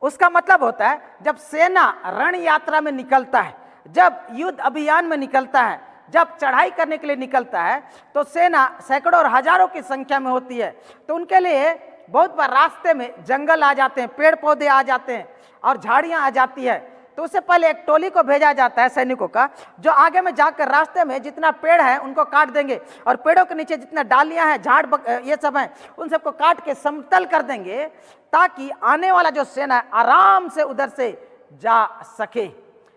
उसका मतलब होता है जब सेना रण यात्रा में निकलता है, जब युद्ध अभियान में निकलता है, जब चढ़ाई करने के लिए निकलता है, तो सेना सैकड़ों और हजारों की संख्या में होती है। तो उनके लिए बहुत बार रास्ते में जंगल आ जाते हैं, पेड़ पौधे आ जाते हैं और झाड़ियां आ जाती है। तो उससे पहले एक टोली को भेजा जाता है सैनिकों का, जो आगे में जाकर रास्ते में जितना पेड़ है उनको काट देंगे और पेड़ों के नीचे जितना डालियां हैं, झाड़ ये सब हैं, उन सबको काट के समतल कर देंगे, ताकि आने वाला जो सेना है आराम से उधर से जा सके।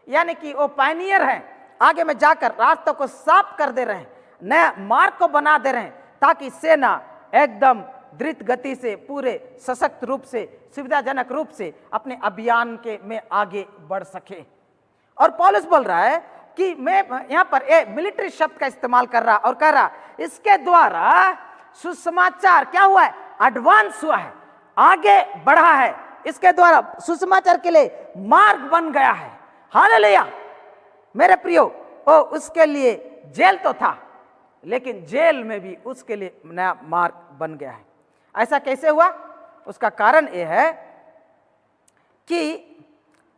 यानी कि वो पायनियर हैं, आगे में जाकर रास्तों को साफ कर दे रहे हैं, नया मार्ग को बना दे रहे हैं, ताकि सेना एकदम द्रुत गति से, पूरे सशक्त रूप से, सुविधाजनक रूप से अपने अभियान के में आगे बढ़ सके। और पौलुस बोल रहा है कि मैं यहां पर एक मिलिट्री शब्द का इस्तेमाल कर रहा और कह रहा इसके द्वारा सुसमाचार क्या हुआ है, एडवांस हुआ है, आगे बढ़ा है, इसके द्वारा सुसमाचार के लिए मार्ग बन गया है। हालेलुया मेरे प्रियो। ओ उसके लिए जेल तो था, लेकिन जेल में भी उसके लिए नया मार्ग बन गया है। ऐसा कैसे हुआ? उसका कारण यह है कि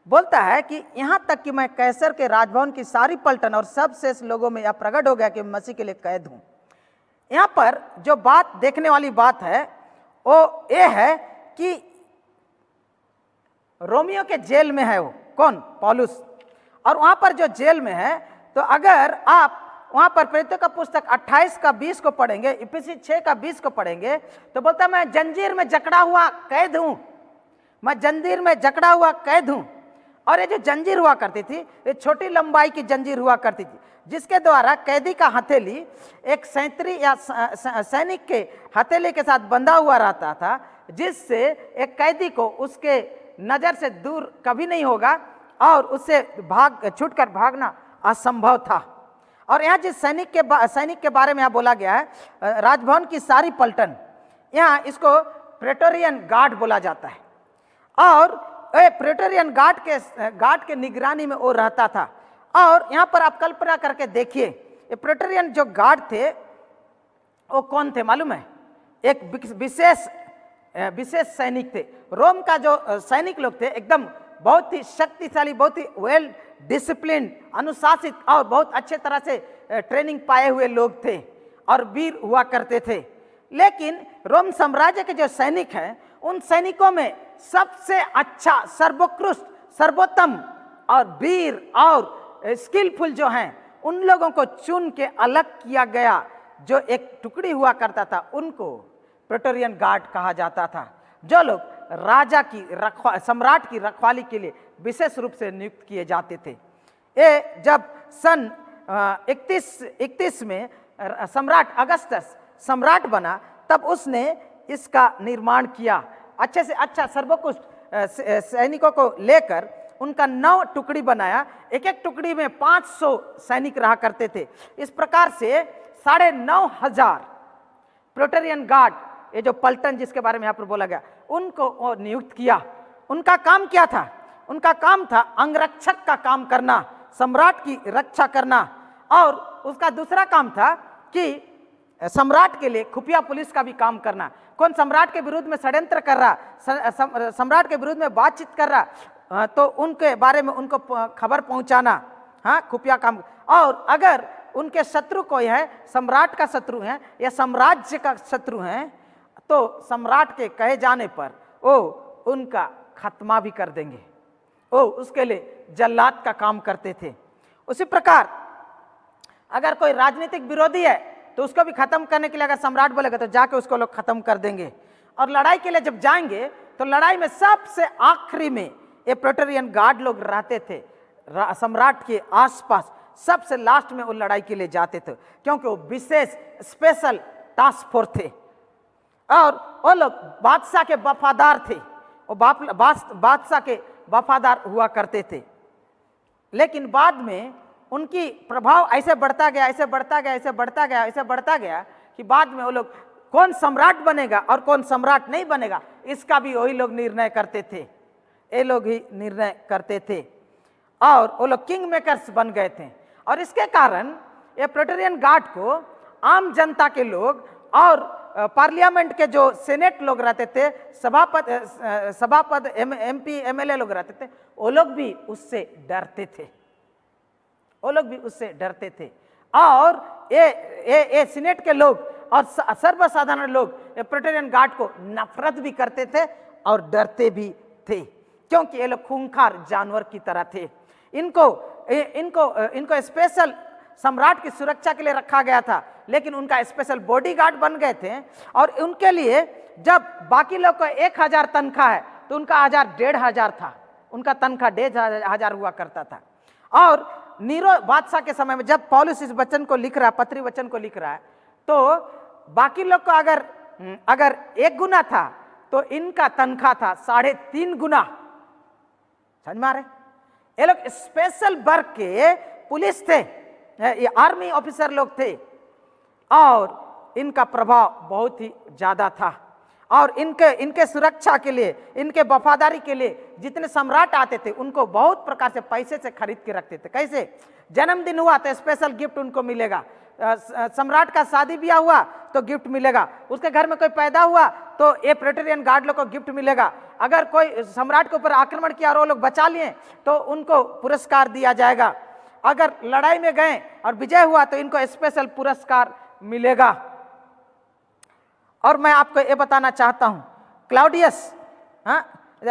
बोलता है कि यहां तक कि मैं कैसर के राजभवन की सारी पलटन और सब शेष लोगों में यह प्रकट हो गया कि मसीह के लिए कैद हूं। यहां पर जो बात देखने वाली बात है वो ये है कि रोमियो के जेल में है वो कौन, पौलुस। और वहां पर जो जेल में है, तो अगर आप वहां पर प्रेरितों का पुस्तक 28 का 20 को पढ़ेंगे, इफिसी 6 का 20 को पढ़ेंगे, तो बोलता है मैं जंजीर में जकड़ा हुआ कैद हूं, मैं जंजीर में जकड़ा हुआ कैद हूं। और ये जो जंजीर हुआ करती थी, ये छोटी लंबाई की जंजीर हुआ करती थी, जिसके द्वारा कैदी का हथेली एक सैंतरी या सैनिक के हथेली के साथ बंधा हुआ रहता था, जिससे एक कैदी को उसके नजर से दूर कभी नहीं होगा और उससे छूटकर भागना असंभव था। और यहाँ जिस सैनिक के बारे में यहाँ बोला गया है, राजभवन की सारी पलटन, यहाँ इसको प्रेटोरियन गार्ड बोला जाता है। और प्रेटोरियन गार्ड के निगरानी में वो रहता था। और यहाँ पर आप कल्पना करके देखिए, ये प्रेटोरियन जो गार्ड थे वो कौन थे मालूम है? एक विशेष सैनिक थे। रोम का जो सैनिक लोग थे एकदम बहुत ही शक्तिशाली, बहुत ही वेल डिसिप्लिन, अनुशासित और बहुत अच्छे तरह से ट्रेनिंग पाए हुए लोग थे और वीर हुआ करते थे। लेकिन रोम साम्राज्य के जो सैनिक हैं, उन सैनिकों में सबसे अच्छा, सर्वोत्कृष्ट, सर्वोत्तम और वीर और स्किलफुल जो हैं, उन लोगों को चुन के अलग किया गया। जो एक टुकड़ी हुआ करता था, उनको प्रेटोरियन गार्ड कहा जाता था, जो लोग राजा की सम्राट की रखवाली के लिए विशेष रूप से नियुक्त किए जाते थे। ये जब सन 31 में सम्राट अगस्टस सम्राट बना, तब उसने इसका निर्माण किया। अच्छे से अच्छा सर्वोत्कृष्ट सैनिकों को लेकर उनका 9 टुकड़ी बनाया। एक एक टुकड़ी में 500 सैनिक रहा करते थे। इस प्रकार से 9,500 प्रेटोरियन गार्ड, ये जो पलटन जिसके बारे में यहाँ पर बोला गया, उनको नियुक्त किया। उनका काम क्या था? उनका काम था अंगरक्षक का काम करना, सम्राट की रक्षा करना। और उसका दूसरा काम था कि सम्राट के लिए खुफिया पुलिस का भी काम करना। कौन सम्राट के विरुद्ध में षड्यंत्र कर रहा, सम्राट के विरुद्ध में बातचीत कर रहा, तो उनके बारे में उनको खबर पहुंचाना, हाँ, खुफिया काम। और अगर उनके शत्रु कोई है, सम्राट का शत्रु है या साम्राज्य का शत्रु है, तो सम्राट के कहे जाने पर वो उनका खात्मा भी कर देंगे। वो उसके लिए जल्लाद का काम करते थे। उसी प्रकार अगर कोई राजनीतिक विरोधी है, तो उसको भी खत्म करने के लिए अगर सम्राट बोलेगा, तो जाके उसको लोग खत्म कर देंगे। और लड़ाई के लिए जब जाएंगे, तो लड़ाई में सबसे आखिरी में ये प्रेटोरियन गार्ड लोग रहते थे, सम्राट के आसपास। सबसे लास्ट में वो लड़ाई के लिए जाते थे, क्योंकि वो विशेष स्पेशल टास्क फोर्स थे। और वो लोग बादशाह के वफादार थे, वो बादशाह के वफादार हुआ करते थे। लेकिन बाद में उनकी प्रभाव ऐसे बढ़ता गया, ऐसे बढ़ता गया, ऐसे बढ़ता गया, ऐसे बढ़ता गया कि बाद में वो लोग कौन सम्राट बनेगा और कौन सम्राट नहीं बनेगा, इसका भी वही लोग निर्णय करते थे। ये लोग ही निर्णय करते थे और वो लोग किंग मेकर्स बन गए थे। और इसके कारण ये प्रेटोरियन गार्ड को आम जनता के लोग और पार्लियामेंट के जो सेनेट लोग रहते थे, सभापद MP MLA लोग रहते थे, वो लोग भी उससे डरते थे, वो लोग भी उससे डरते थे। और ये सीनेट के लोग और सर्वसाधारण लोग प्रेटोरियन गार्ड को नफरत भी करते थे और डरते भी थे, क्योंकि ये लोग खूंखार जानवर की तरह थे। इनको स्पेशल सम्राट की सुरक्षा के लिए रखा गया था, लेकिन उनका स्पेशल बॉडीगार्ड बन गए थे। और उनके लिए जब बाकी लोग को 1,000 तनख्वाह है, तो उनका 1,500 था, उनका तनख्वाह 1,500 हुआ करता था। और नीरो बादशाह के समय में जब पौलुस इस वचन को लिख रहा है, पत्री वचन को लिख रहा है, तो बाकी लोग को अगर 1 गुना था, तो इनका तनख्वाह था 3.5 गुना। समझ में आ रहे? ये लोग स्पेशल वर्ग के पुलिस थे, ये आर्मी ऑफिसर लोग थे, और इनका प्रभाव बहुत ही ज्यादा था। और इनके सुरक्षा के लिए, इनके वफादारी के लिए जितने सम्राट आते थे, उनको बहुत प्रकार से पैसे से खरीद के रखते थे। कैसे? जन्मदिन हुआ तो स्पेशल गिफ्ट उनको मिलेगा, सम्राट का शादी ब्याह हुआ तो गिफ्ट मिलेगा, उसके घर में कोई पैदा हुआ तो ये प्रेटोरियन गार्ड लोग को गिफ्ट मिलेगा। अगर कोई सम्राट के ऊपर आक्रमण किया और वो लोग बचा लिए, तो उनको पुरस्कार दिया जाएगा। अगर लड़ाई में गए और विजय हुआ, तो इनको स्पेशल पुरस्कार मिलेगा। और मैं आपको ये बताना चाहता हूं, क्लाउडियस,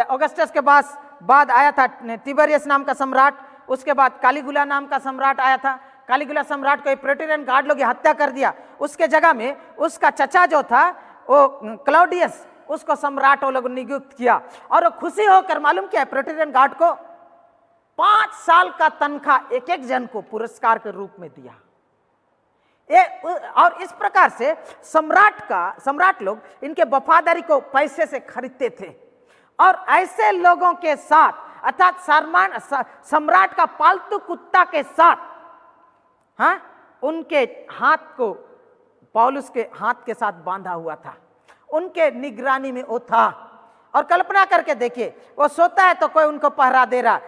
ऑगस्टस के बाद आया था तिबेरियस नाम का सम्राट, उसके बाद कालीगुला नाम का सम्राट आया था। कालीगुला सम्राट को प्रेटोरियन गार्ड लोग हत्या कर दिया, उसके जगह में उसका चचा जो था वो क्लाउडियस, उसको सम्राट वो लोग नियुक्त किया। और वो खुशी होकर मालूम किया प्रेटोरियन गार्ड को 5 साल का तनख्वाह एक जन को पुरस्कार के रूप में दिया। और इस प्रकार से सम्राट लोग इनके वफादारी को पैसे से खरीदते थे। और ऐसे लोगों के साथ, अर्थात सम्राट का पालतू कुत्ता के साथ, हाँ, उनके हाथ को पौलुस के हाथ के साथ बांधा हुआ था, उनके निगरानी में वो था। और कल्पना करके देखिए, वो सोता है तो कोई उनको पहरा दे रहा,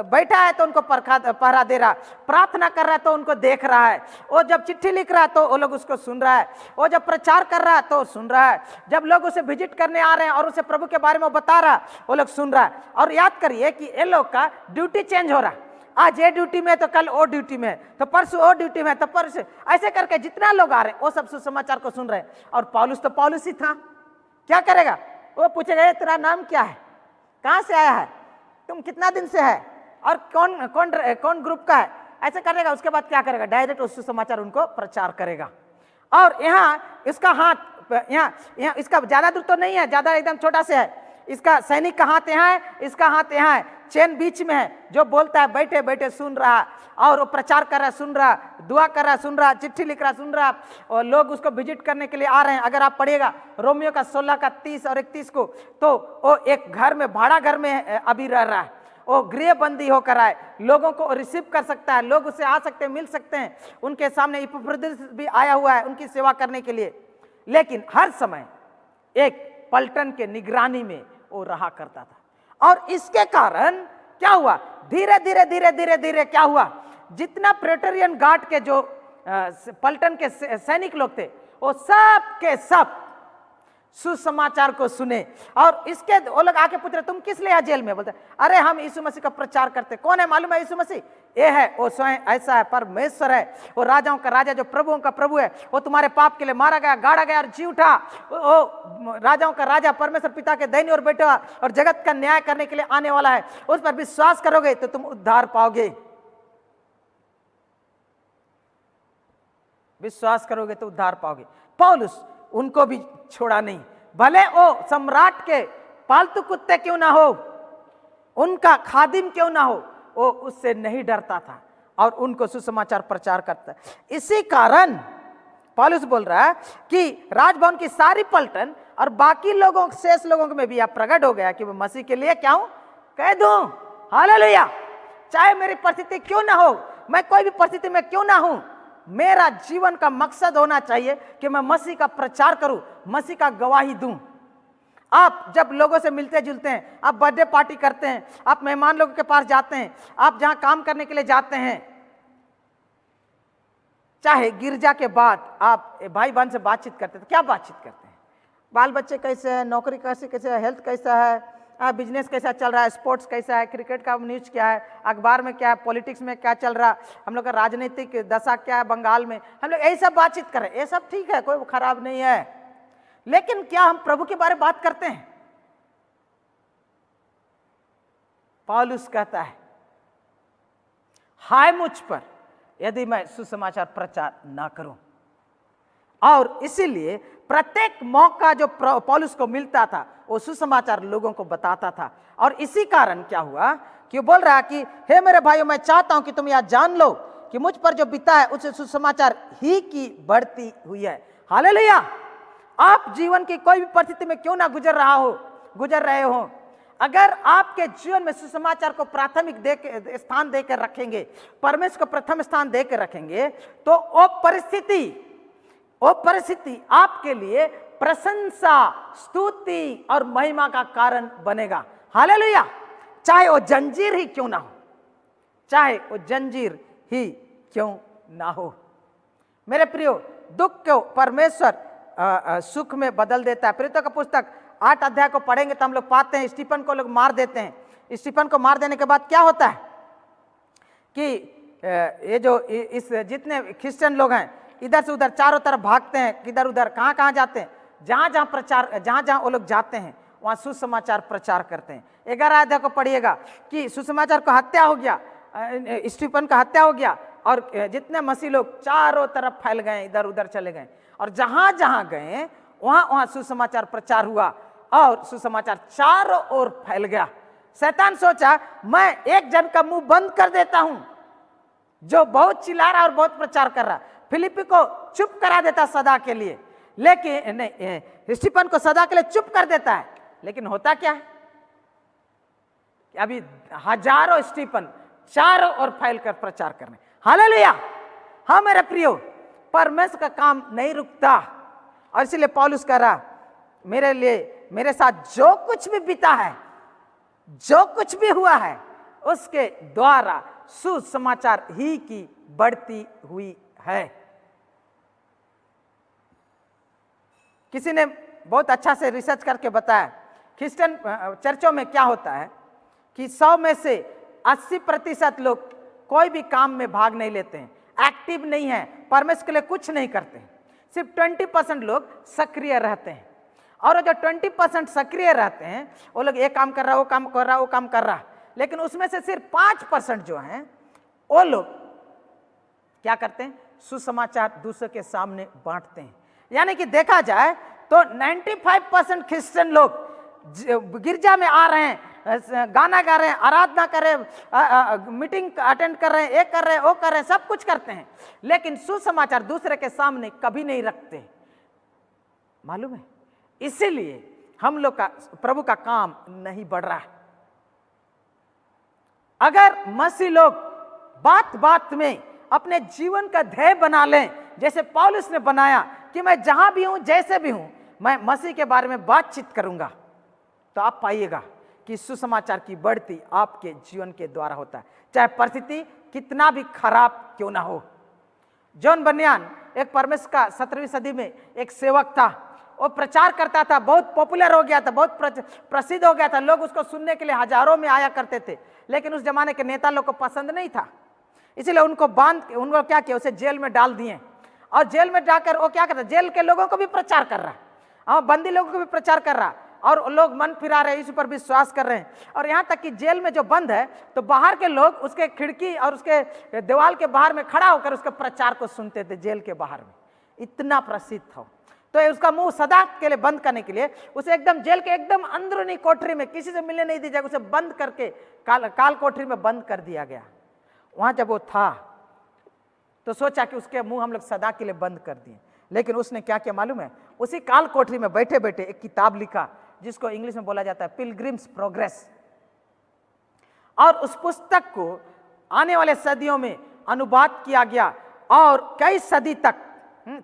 बैठा है तो उनको पहरा दे रहा, प्रार्थना कर रहा है तो उनको देख रहा है, वो जब चिट्ठी लिख रहा है तो वो लोग उसको सुन रहा है, वो जब प्रचार कर रहा है तो सुन रहा है, जब लोग उसे विजिट करने आ रहे हैं और उसे प्रभु के बारे में बता रहा है, वो लोग सुन रहा है। और याद करिए कि ये लोग का ड्यूटी चेंज हो रहा है। आज ये ड्यूटी में है तो कल वो ड्यूटी में है, तो परसों वो ड्यूटी में है, तो परसों, ऐसे करके जितना लोग आ रहे हैं वो सब सुसमाचार को सुन रहे हैं। और पौलुस तो पौलुस ही था, क्या करेगा? वो पूछेगा ये तेरा नाम क्या है, कहाँ से आया है, तुम कितना दिन से है, और कौन कौन कौन ग्रुप का है, ऐसे करेगा। उसके बाद क्या करेगा? डायरेक्ट उस सुसमाचार उनको प्रचार करेगा। और यहाँ इसका हाथ, यहाँ इसका ज्यादा दूर तो नहीं है, ज्यादा एकदम छोटा से है। इसका सैनिक का हाथ यहाँ है, इसका हाथ यहाँ है, चेन बीच में है। जो बोलता है बैठे बैठे सुन रहा, और वो प्रचार कर रहा सुन रहा, दुआ कर रहा सुन रहा, चिट्ठी लिख रहा सुन रहा, और लोग उसको विजिट करने के लिए आ रहे हैं। अगर आप पढ़िएगा रोमियो का 16 का 30 और 31 को, तो वो एक घर में, भाड़ा घर में अभी रह रहा है, वो गृहबंदी होकर आए, लोगों को रिसीव कर सकता है, लोग उससे आ सकते हैं, मिल सकते हैं। उनके सामने इपफ्रोदितुस भी आया हुआ है उनकी सेवा करने के लिए, लेकिन हर समय एक पलटन के निगरानी में वो रहा करता था। और इसके कारण क्या हुआ? धीरे धीरे धीरे धीरे धीरे क्या हुआ? जितना प्रेटोरियन गार्ड के जो पलटन के सैनिक लोग थे, वो सब के सब सुसमाचार को सुने। और इसके वो लोग आके पूछ रहे तुम किस लिए जेल में? बोलते अरे हम यीशु मसीह का प्रचार करते। कौन है मालूम है? यीशु मसीह ये है, वो स्वयं ऐसा है, परमेश्वर है, वो राजाओं का राजा, जो प्रभुओं का प्रभु है। वो तुम्हारे पाप के लिए मारा गया, गाड़ा गया और जी उठा। वो राजाओं का राजा, परमेश्वर पिता के दैनी और बेटा, और जगत का न्याय करने के लिए आने वाला है। उस पर विश्वास करोगे तो तुम उद्धार पाओगे, विश्वास करोगे तो उद्धार पाओगे। पौलुस उनको भी छोड़ा नहीं, भले वो सम्राट के पालतू कुत्ते क्यों ना हो, उनका खादिम क्यों ना हो, वो उससे नहीं डरता था और उनको सुसमाचार प्रचार करता है। इसी कारण पौलुस बोल रहा है कि राजभवन की सारी पलटन और बाकी लोगों, शेष लोगों में भी यह प्रकट हो गया कि वो मसीह के लिए क्या हूं, कह दूं हालेलुया। चाहे मेरी परिस्थिति क्यों ना हो, मैं कोई भी परिस्थिति में क्यों ना हूं, मेरा जीवन का मकसद होना चाहिए कि मैं मसीह का प्रचार करूं, मसीह का गवाही दूं। आप जब लोगों से मिलते जुलते हैं, आप बर्थडे पार्टी करते हैं, आप मेहमान लोगों के पास जाते हैं, आप जहां काम करने के लिए जाते हैं, चाहे गिरजा के बाद आप भाई बहन से बातचीत करते हैं, तो क्या बातचीत करते हैं? बाल बच्चे कैसे हैं, नौकरी कैसे है, हेल्थ कैसा है, बिजनेस कैसा चल रहा है, स्पोर्ट्स कैसा है, क्रिकेट का न्यूज क्या है, अखबार में क्या है, पॉलिटिक्स में क्या चल रहा, हम लोग का राजनीतिक दशा क्या है बंगाल में, हम लोग यही सब बातचीत करें। ये सब ठीक है, कोई खराब नहीं है, लेकिन क्या हम प्रभु के बारे में बात करते हैं? पौलुस कहता है हाय मुझ पर यदि मैं सुसमाचार प्रचार ना करूं। और इसीलिए प्रत्येक मौका जो पौलुस को मिलता था वो सुसमाचार लोगों को बताता था। और इसी कारण क्या हुआ कि वो बोल रहा कि हे मेरे भाइयों, मैं चाहता हूं कि तुम यह जान लो कि मुझ पर जो बीता है उसे सुसमाचार ही की बढ़ती हुई है। हालेलुया। आप जीवन की कोई भी परिस्थिति में क्यों ना गुजर रहे हो, अगर आपके जीवन में सुसमाचार को प्राथमिक स्थान देकर रखेंगे, परमेश्वर को प्रथम स्थान देकर रखेंगे, तो वो परिस्थिति आपके लिए प्रशंसा, स्तुति और महिमा का कारण बनेगा। हालेलुया। चाहे वो जंजीर ही क्यों ना हो, चाहे वो जंजीर ही क्यों ना हो। मेरे प्रियो, दुख को परमेश्वर सुख में बदल देता है। प्रेरितों का पुस्तक 8 अध्याय को पढ़ेंगे तो हम लोग पाते हैं स्टीफन को लोग मार देते हैं। स्टीफन को मार देने के बाद क्या होता है कि ये जो इस जितने क्रिश्चियन लोग हैं इधर से उधर चारों तरफ भागते हैं, किधर उधर कहाँ जाते हैं, जहाँ वो लोग जाते हैं वहाँ सुसमाचार प्रचार करते हैं। 11 अध्याय को पढ़िएगा कि सुसमाचार को हत्या हो गया, स्टीफन का हत्या हो गया और जितने मसीह लोग चारों तरफ फैल गए, इधर उधर चले गए और जहाँ जहाँ गए वहाँ सुसमाचार प्रचार हुआ और सुसमाचार चारों ओर फैल गया। शैतान सोचा मैं एक जन का मुंह बंद कर देता हूं जो बहुत चिल्ला रहा और बहुत प्रचार कर रहा, फिलिप्पी को चुप करा देता सदा के लिए, लेकिन नहीं, स्टीफन को सदा के लिए चुप कर देता है। लेकिन होता क्या है कि अभी हजारों स्टीफन चारों ओर फैलकर प्रचार करने। हालेलुया। हाँ मेरे प्रियो, परमेश्वर का काम नहीं रुकता और इसलिए पौलुस कह रहा मेरे लिए, मेरे साथ जो कुछ भी बीता है, जो कुछ भी हुआ है, उसके द्वारा सुसमाचार ही की बढ़ती हुई है। किसी ने बहुत अच्छा से रिसर्च करके बताया क्रिश्चियन चर्चों में क्या होता है कि 100 में से 80% लोग कोई भी काम में भाग नहीं लेते हैं, एक्टिव नहीं है, परमेश्वर के लिए कुछ नहीं करते हैं। सिर्फ 20% लोग सक्रिय रहते हैं, और जो 20% सक्रिय रहते हैं वो लोग ये काम कर रहा, वो काम कर रहा, वो काम कर रहा, लेकिन उसमें से सिर्फ 5% जो हैं वो लोग क्या करते हैं, सुसमाचार दूसरे के सामने बांटते हैं। यानी कि देखा जाए तो 95% क्रिश्चियन लोग गिरजा में आ रहे हैं, गाना गा रहे हैं, आराधना कर रहे हैं, मीटिंग अटेंड कर रहे हैं, ये कर रहे हैं, वो कर रहे हैं, सब कुछ करते हैं, लेकिन सुसमाचार दूसरे के सामने कभी नहीं रखते। मालूम है, इसीलिए हम लोग का प्रभु का काम नहीं बढ़ रहा है। अगर मसीह लोग बात बात में अपने जीवन का ध्येय बना लें, जैसे पौलुस ने बनाया कि मैं जहां भी हूं, जैसे भी हूं, मैं मसीह के बारे में बातचीत करूंगा, तो आप पाइएगा कि सुसमाचार की बढ़ती आपके जीवन के द्वारा होता है, चाहे परिस्थिति कितना भी खराब क्यों ना हो। जॉन बनियान एक परमेश्वर का 17वीं सदी में एक सेवक था, वो प्रचार करता था, बहुत पॉपुलर हो गया था, बहुत प्रसिद्ध हो गया था, लोग उसको सुनने के लिए हजारों में आया करते थे, लेकिन उस जमाने के नेता लोग को पसंद नहीं था, इसलिए उनको क्या किया, उसे जेल में डाल दिए। और जेल में जाकर वो क्या करता, जेल के लोगों को भी प्रचार कर रहा, और बंदी लोगों को भी प्रचार कर रहा, और लोग मन फिरा रहे, इस पर विश्वास कर रहे हैं। और यहाँ तक कि जेल में जो बंद है, तो बाहर के लोग उसके खिड़की और उसके दीवार के बाहर में खड़ा होकर उसके प्रचार को सुनते थे, जेल के बाहर में, इतना प्रसिद्ध था। तो उसका मुंह सदा के लिए बंद करने के लिए उसे एकदम जेल के एकदम अंदरूनी कोठरी में किसी से मिलने नहीं दी जाएगी, उसे बंद करके काल कोठरी में बंद कर दिया गया। वहां जब वो था तो सोचा कि उसके मुंह हम लोग सदा के लिए बंद कर दिए, लेकिन उसने क्या किया मालूम है, उसी काल कोठरी में बैठे बैठे एक किताब लिखा जिसको इंग्लिश में बोला जाता है पिलग्रिम्स प्रोग्रेस, और उस पुस्तक को आने वाले सदियों में अनुवाद किया गया, और कई सदी तक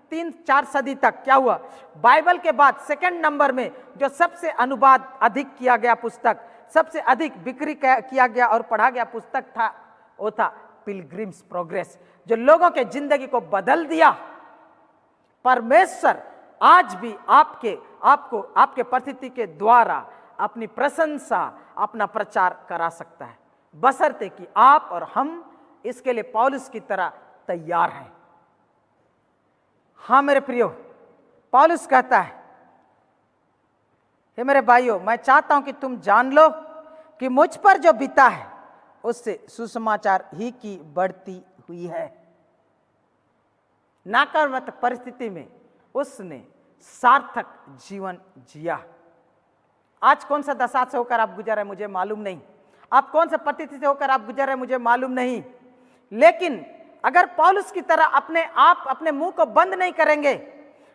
3-4 सदी तक क्या हुआ, बाइबल के बाद सेकंड नंबर में जो सबसे अनुवाद अधिक किया गया पुस्तक, सबसे अधिक बिक्री किया गया और पढ़ा गया पुस्तक था, वो था पिलग्रिम्स प्रोग्रेस, जो लोगों के जिंदगी को बदल दिया। परमेश्वर आज भी आपको आपके परिस्थिति के द्वारा अपनी प्रशंसा, अपना प्रचार करा सकता है, बशर्ते कि आप और हम इसके लिए पौलुस की तरह तैयार हैं। हाँ मेरे प्रियो, पौलुस कहता है, हे मेरे भाइयों, मैं चाहता हूं कि तुम जान लो कि मुझ पर जो बीता है उससे सुसमाचार ही की बढ़ती हुई है। नकारात्मक परिस्थिति में उसने सार्थक जीवन जिया। आज कौन सा दशा से होकर आप गुजर रहे मुझे मालूम नहीं, आप कौन सा परिस्थिति से होकर आप गुजर रहे मुझे मालूम नहीं, लेकिन अगर पौलुस की तरह अपने मुंह को बंद नहीं करेंगे,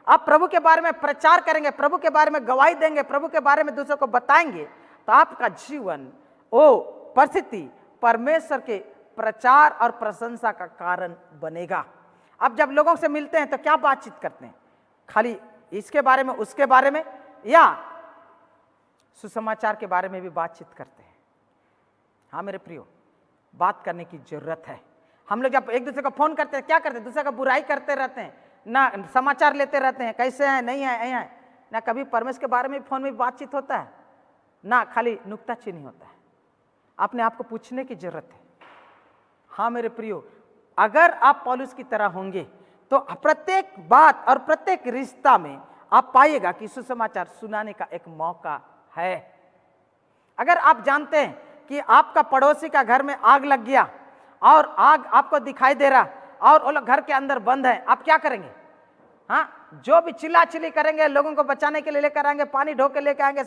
आप प्रभु के बारे में प्रचार करेंगे, प्रभु के बारे में गवाही देंगे, प्रभु के बारे में दूसरों को बताएंगे, तो आपका जीवन वो परिस्थिति परमेश्वर के प्रचार और प्रशंसा का कारण बनेगा। अब जब लोगों से मिलते हैं तो क्या बातचीत करते हैं, खाली इसके बारे में, उसके बारे में, या सुसमाचार के बारे में भी बातचीत करते हैं। हाँ मेरे प्रियो, बात करने की जरूरत है। हम लोग जब एक दूसरे को फोन करते हैं, क्या करते हैं, दूसरे का बुराई करते रहते हैं, ना समाचार लेते रहते हैं, कैसे हैं, नहीं है, नहीं है, ना कभी परमेश्वर के बारे में फोन में बातचीत होता है, ना खाली नुक्ताचीनी होता है। अपने आप को पूछने की जरूरत है। हाँ मेरे प्रियो, अगर आप पौलुस की तरह होंगे तो प्रत्येक बात और प्रत्येक रिश्ता में आप पाइएगा कि सुसमाचार सुनाने का एक मौका है। अगर आप जानते हैं कि आपका पड़ोसी का घर में आग लग गया और आग आपको दिखाई दे रहा और वो लोग घर के अंदर बंद है, आप क्या करेंगे? हाँ, जो भी चिल्ला चिल्ली करेंगे, लोगों को बचाने के लिए लेकर आएंगे, पानी ढो के लेकर आएंगे,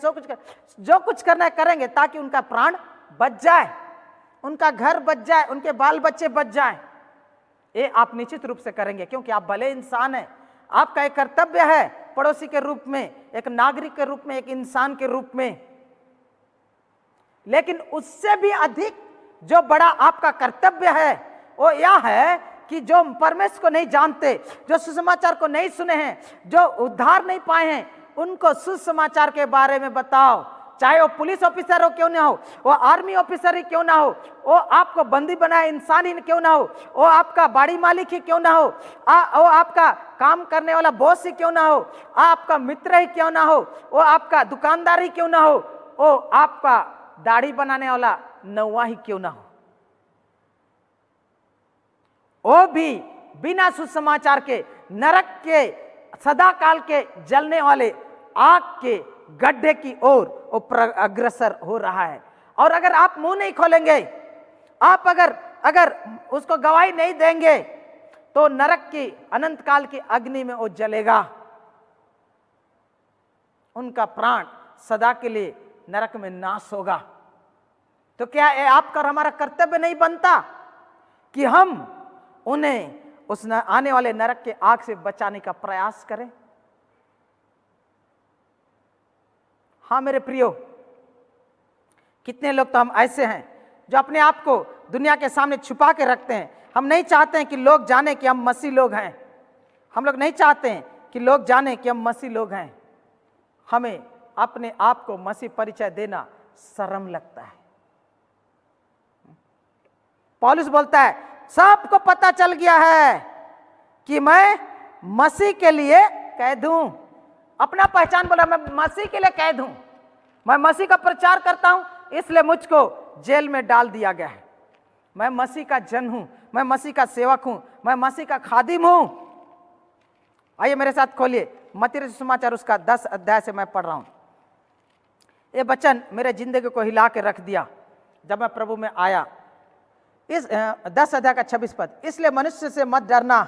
जो कुछ करना है करेंगे ताकि उनका प्राण बच जाए, उनका घर बच जाए, उनके बाल बच्चे बच जाए। ये आप निश्चित रूप से करेंगे, क्योंकि आप भले इंसान हैं। आपका एक कर्तव्य है पड़ोसी के रूप में, एक नागरिक के रूप में, एक इंसान के रूप में। लेकिन उससे भी अधिक जो बड़ा आपका कर्तव्य है वो यह है कि जो परमेश्वर को नहीं जानते, जो सुसमाचार को नहीं सुने हैं, जो उद्धार नहीं पाए हैं, उनको सुसमाचार के बारे में बताओ। चाहे वो पुलिस ऑफिसर हो क्यों ना हो, वो आर्मी ऑफिसर ही क्यों ना हो, वो आपको बंदी बनाए इंसान ही क्यों ना हो, वो आपका बाड़ी मालिक ही क्यों ना हो, वो आपका काम करने वाला बॉस ही क्यों ना हो, आपका मित्र ही क्यों ना हो, वो आपका दुकानदार ही क्यों ना हो, वो आपका दाढ़ी बनाने वाला नौवा ही क्यों ना हो। वो भी बिना सुसमाचार के नरक के सदा काल के जलने वाले आग के गड्ढे की ओर वो अग्रसर हो रहा है। और अगर आप मुंह नहीं खोलेंगे, आप अगर उसको गवाही नहीं देंगे, तो नरक की अनंत काल की अग्नि में वो जलेगा। उनका प्राण सदा के लिए नरक में नाश होगा। तो क्या आपका और हमारा कर्तव्य नहीं बनता कि हम उन्हें उस आने वाले नरक के आग से बचाने का प्रयास करें? हाँ मेरे प्रियो, कितने लोग तो हम ऐसे हैं जो अपने आप को दुनिया के सामने छुपा के रखते हैं। हम नहीं चाहते हैं कि लोग जाने कि हम मसीह लोग हैं। हम लोग नहीं चाहते हैं कि लोग जाने कि हम मसीह लोग हैं। हमें अपने आप को मसीह परिचय देना शर्म लगता है। पौलुस बोलता है, सबको पता चल गया है कि मैं मसीह के लिए कैद हूं। अपना पहचान बोला, मैं मसीह के लिए कैद हूं, मैं मसीह का प्रचार करता हूं, इसलिए मुझको जेल में डाल दिया गया है। मैं मसीह का जन हूं, मैं मसीह का सेवक हूं, मैं मसीह का खादिम हूं। आइए मेरे साथ खोलिए मत्ती रचित सुसमाचार उसका 10 अध्याय से मैं पढ़ रहा हूं। ये वचन मेरे जिंदगी को हिला के रख दिया जब मैं प्रभु में आया। इस 10 अध्याय का 26 पद, इसलिए मनुष्य से मत डरना,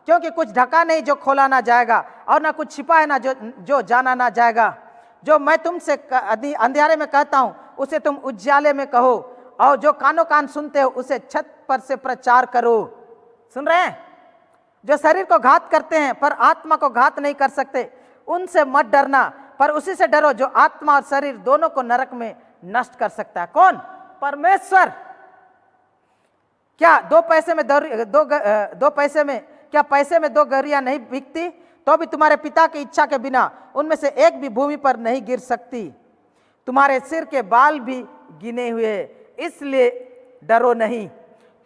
क्योंकि कुछ ढका नहीं जो खोला ना जाएगा, और ना कुछ छिपा है ना जो जाना ना जाएगा। जो मैं तुमसे अंधियारे में कहता हूं उसे तुम उज्याले में कहो, और जो कानों कान सुनते हो उसे छत पर से प्रचार करो। सुन रहे हैं? जो शरीर को घात करते हैं पर आत्मा को घात नहीं कर सकते, उनसे मत डरना, पर उसी से डरो जो आत्मा और शरीर दोनों को नरक में नष्ट कर सकता है। कौन? परमेश्वर। क्या दो पैसे में क्या पैसे में 2 गौरियां नहीं बिकती? तो भी तुम्हारे पिता की इच्छा के बिना उनमें से एक भी भूमि पर नहीं गिर सकती। तुम्हारे सिर के बाल भी गिने हुए, इसलिए डरो नहीं,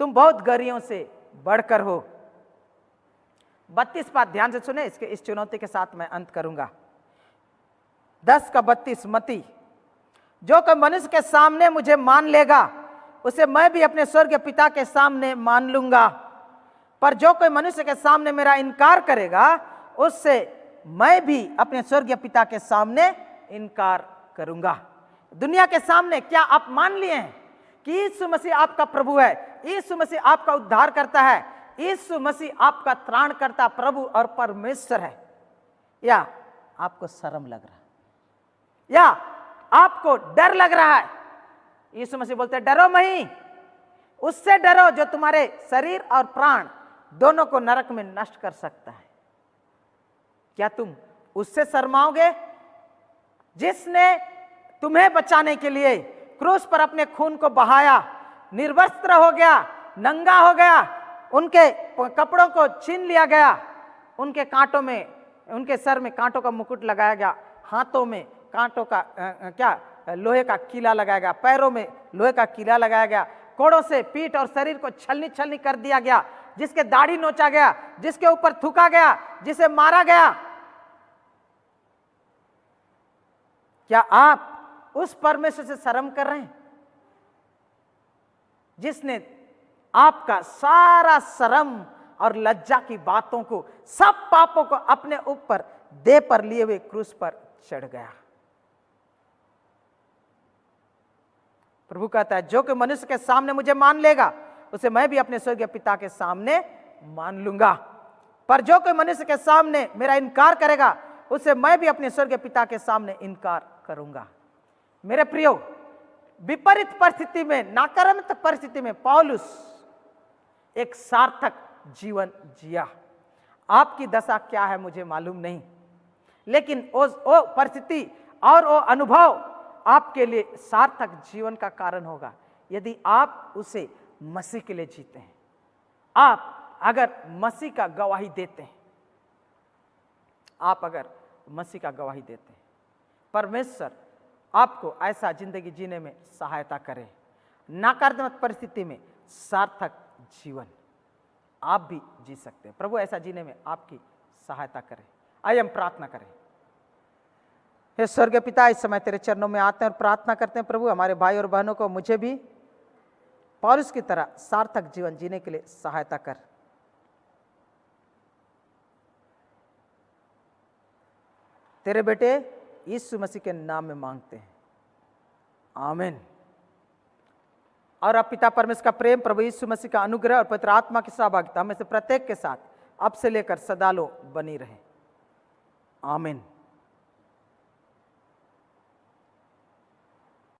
तुम बहुत गौरियों से बढ़कर हो। 32 पद ध्यान से सुने, इस चुनौती के साथ मैं अंत करूंगा। 10 का 32 मत्ती, जो कोई मनुष्य के सामने मुझे मान लेगा उसे मैं भी अपने स्वर्गीय पिता के सामने मान लूंगा, पर जो कोई मनुष्य के सामने मेरा इनकार करेगा उससे मैं भी अपने स्वर्गीय पिता के सामने इनकार करूंगा। दुनिया के सामने क्या आप मान लिए हैं कि यीशु मसीह आपका प्रभु है, यीशु मसीह आपका उद्धार करता है, यीशु मसीह आपका त्राणकर्ता प्रभु और परमेश्वर है? या आपको शर्म लग रहा है, या आपको डर लग रहा है? यीशु मसीह बोलते हैं, डरो नहीं, उससे डरो जो तुम्हारे शरीर और प्राण दोनों को नरक में नष्ट कर सकता है। क्या तुम उससे शर्माओगे जिसने तुम्हें बचाने के लिए क्रूस पर अपने खून को बहाया, निर्वस्त्र हो गया, नंगा हो गया, उनके कपड़ों को छीन लिया गया, उनके कांटों में, उनके सर में कांटों का मुकुट लगाया गया, हाथों में कांटों का लोहे का कीला लगाया गया, पैरों में लोहे का कीला लगाया गया, कोड़ों से पीठ और शरीर को छलनी छलनी कर दिया गया, जिसके दाढ़ी नोचा गया, जिसके ऊपर थूका गया, जिसे मारा गया। क्या आप उस परमेश्वर से शर्म कर रहे हैं जिसने आपका सारा शर्म और लज्जा की बातों को, सब पापों को अपने ऊपर देह पर लिए हुए क्रूस पर चढ़ गया? प्रभु कहता है, जो कि मनुष्य के सामने मुझे मान लेगा उसे मैं भी अपने स्वर्गीय पिता के सामने मान लूंगा, पर जो कोई मनुष्य के सामने मेरा इनकार करेगा उसे मैं भी अपने स्वर्गीय पिता के सामने इनकार करूंगा। मेरे प्रियो, विपरीत परिस्थिति में, नकारात्मक परिस्थिति में पौलुस एक सार्थक जीवन जिया। आपकी दशा क्या है मुझे मालूम नहीं, लेकिन वो परिस्थिति और वो अनुभव आपके लिए सार्थक जीवन का कारण होगा यदि आप उसे मसीह के लिए जीते हैं। आप अगर मसीह का गवाही देते हैं, आप अगर मसीह का गवाही देते हैं, परमेश्वर आपको ऐसा जिंदगी जीने में सहायता करे, नकारात्मक परिस्थिति में सार्थक जीवन आप भी जी सकते हैं। प्रभु ऐसा जीने में आपकी सहायता करे। आइए हम प्रार्थना करें। हे स्वर्गीय पिता, इस समय तेरे चरणों में आते हैं और प्रार्थना करते हैं प्रभु, हमारे भाई और बहनों को, मुझे भी पौलुस की तरह सार्थक जीवन जीने के लिए सहायता कर। तेरे बेटे यीशु मसीह के नाम में मांगते हैं, आमीन। और अब पिता परमेश्वर का प्रेम, प्रभु यीशु मसीह का अनुग्रह और पवित्र आत्मा की सहभागिता हमें से प्रत्येक के साथ अब से लेकर सदा लो बनी रहे, आमीन।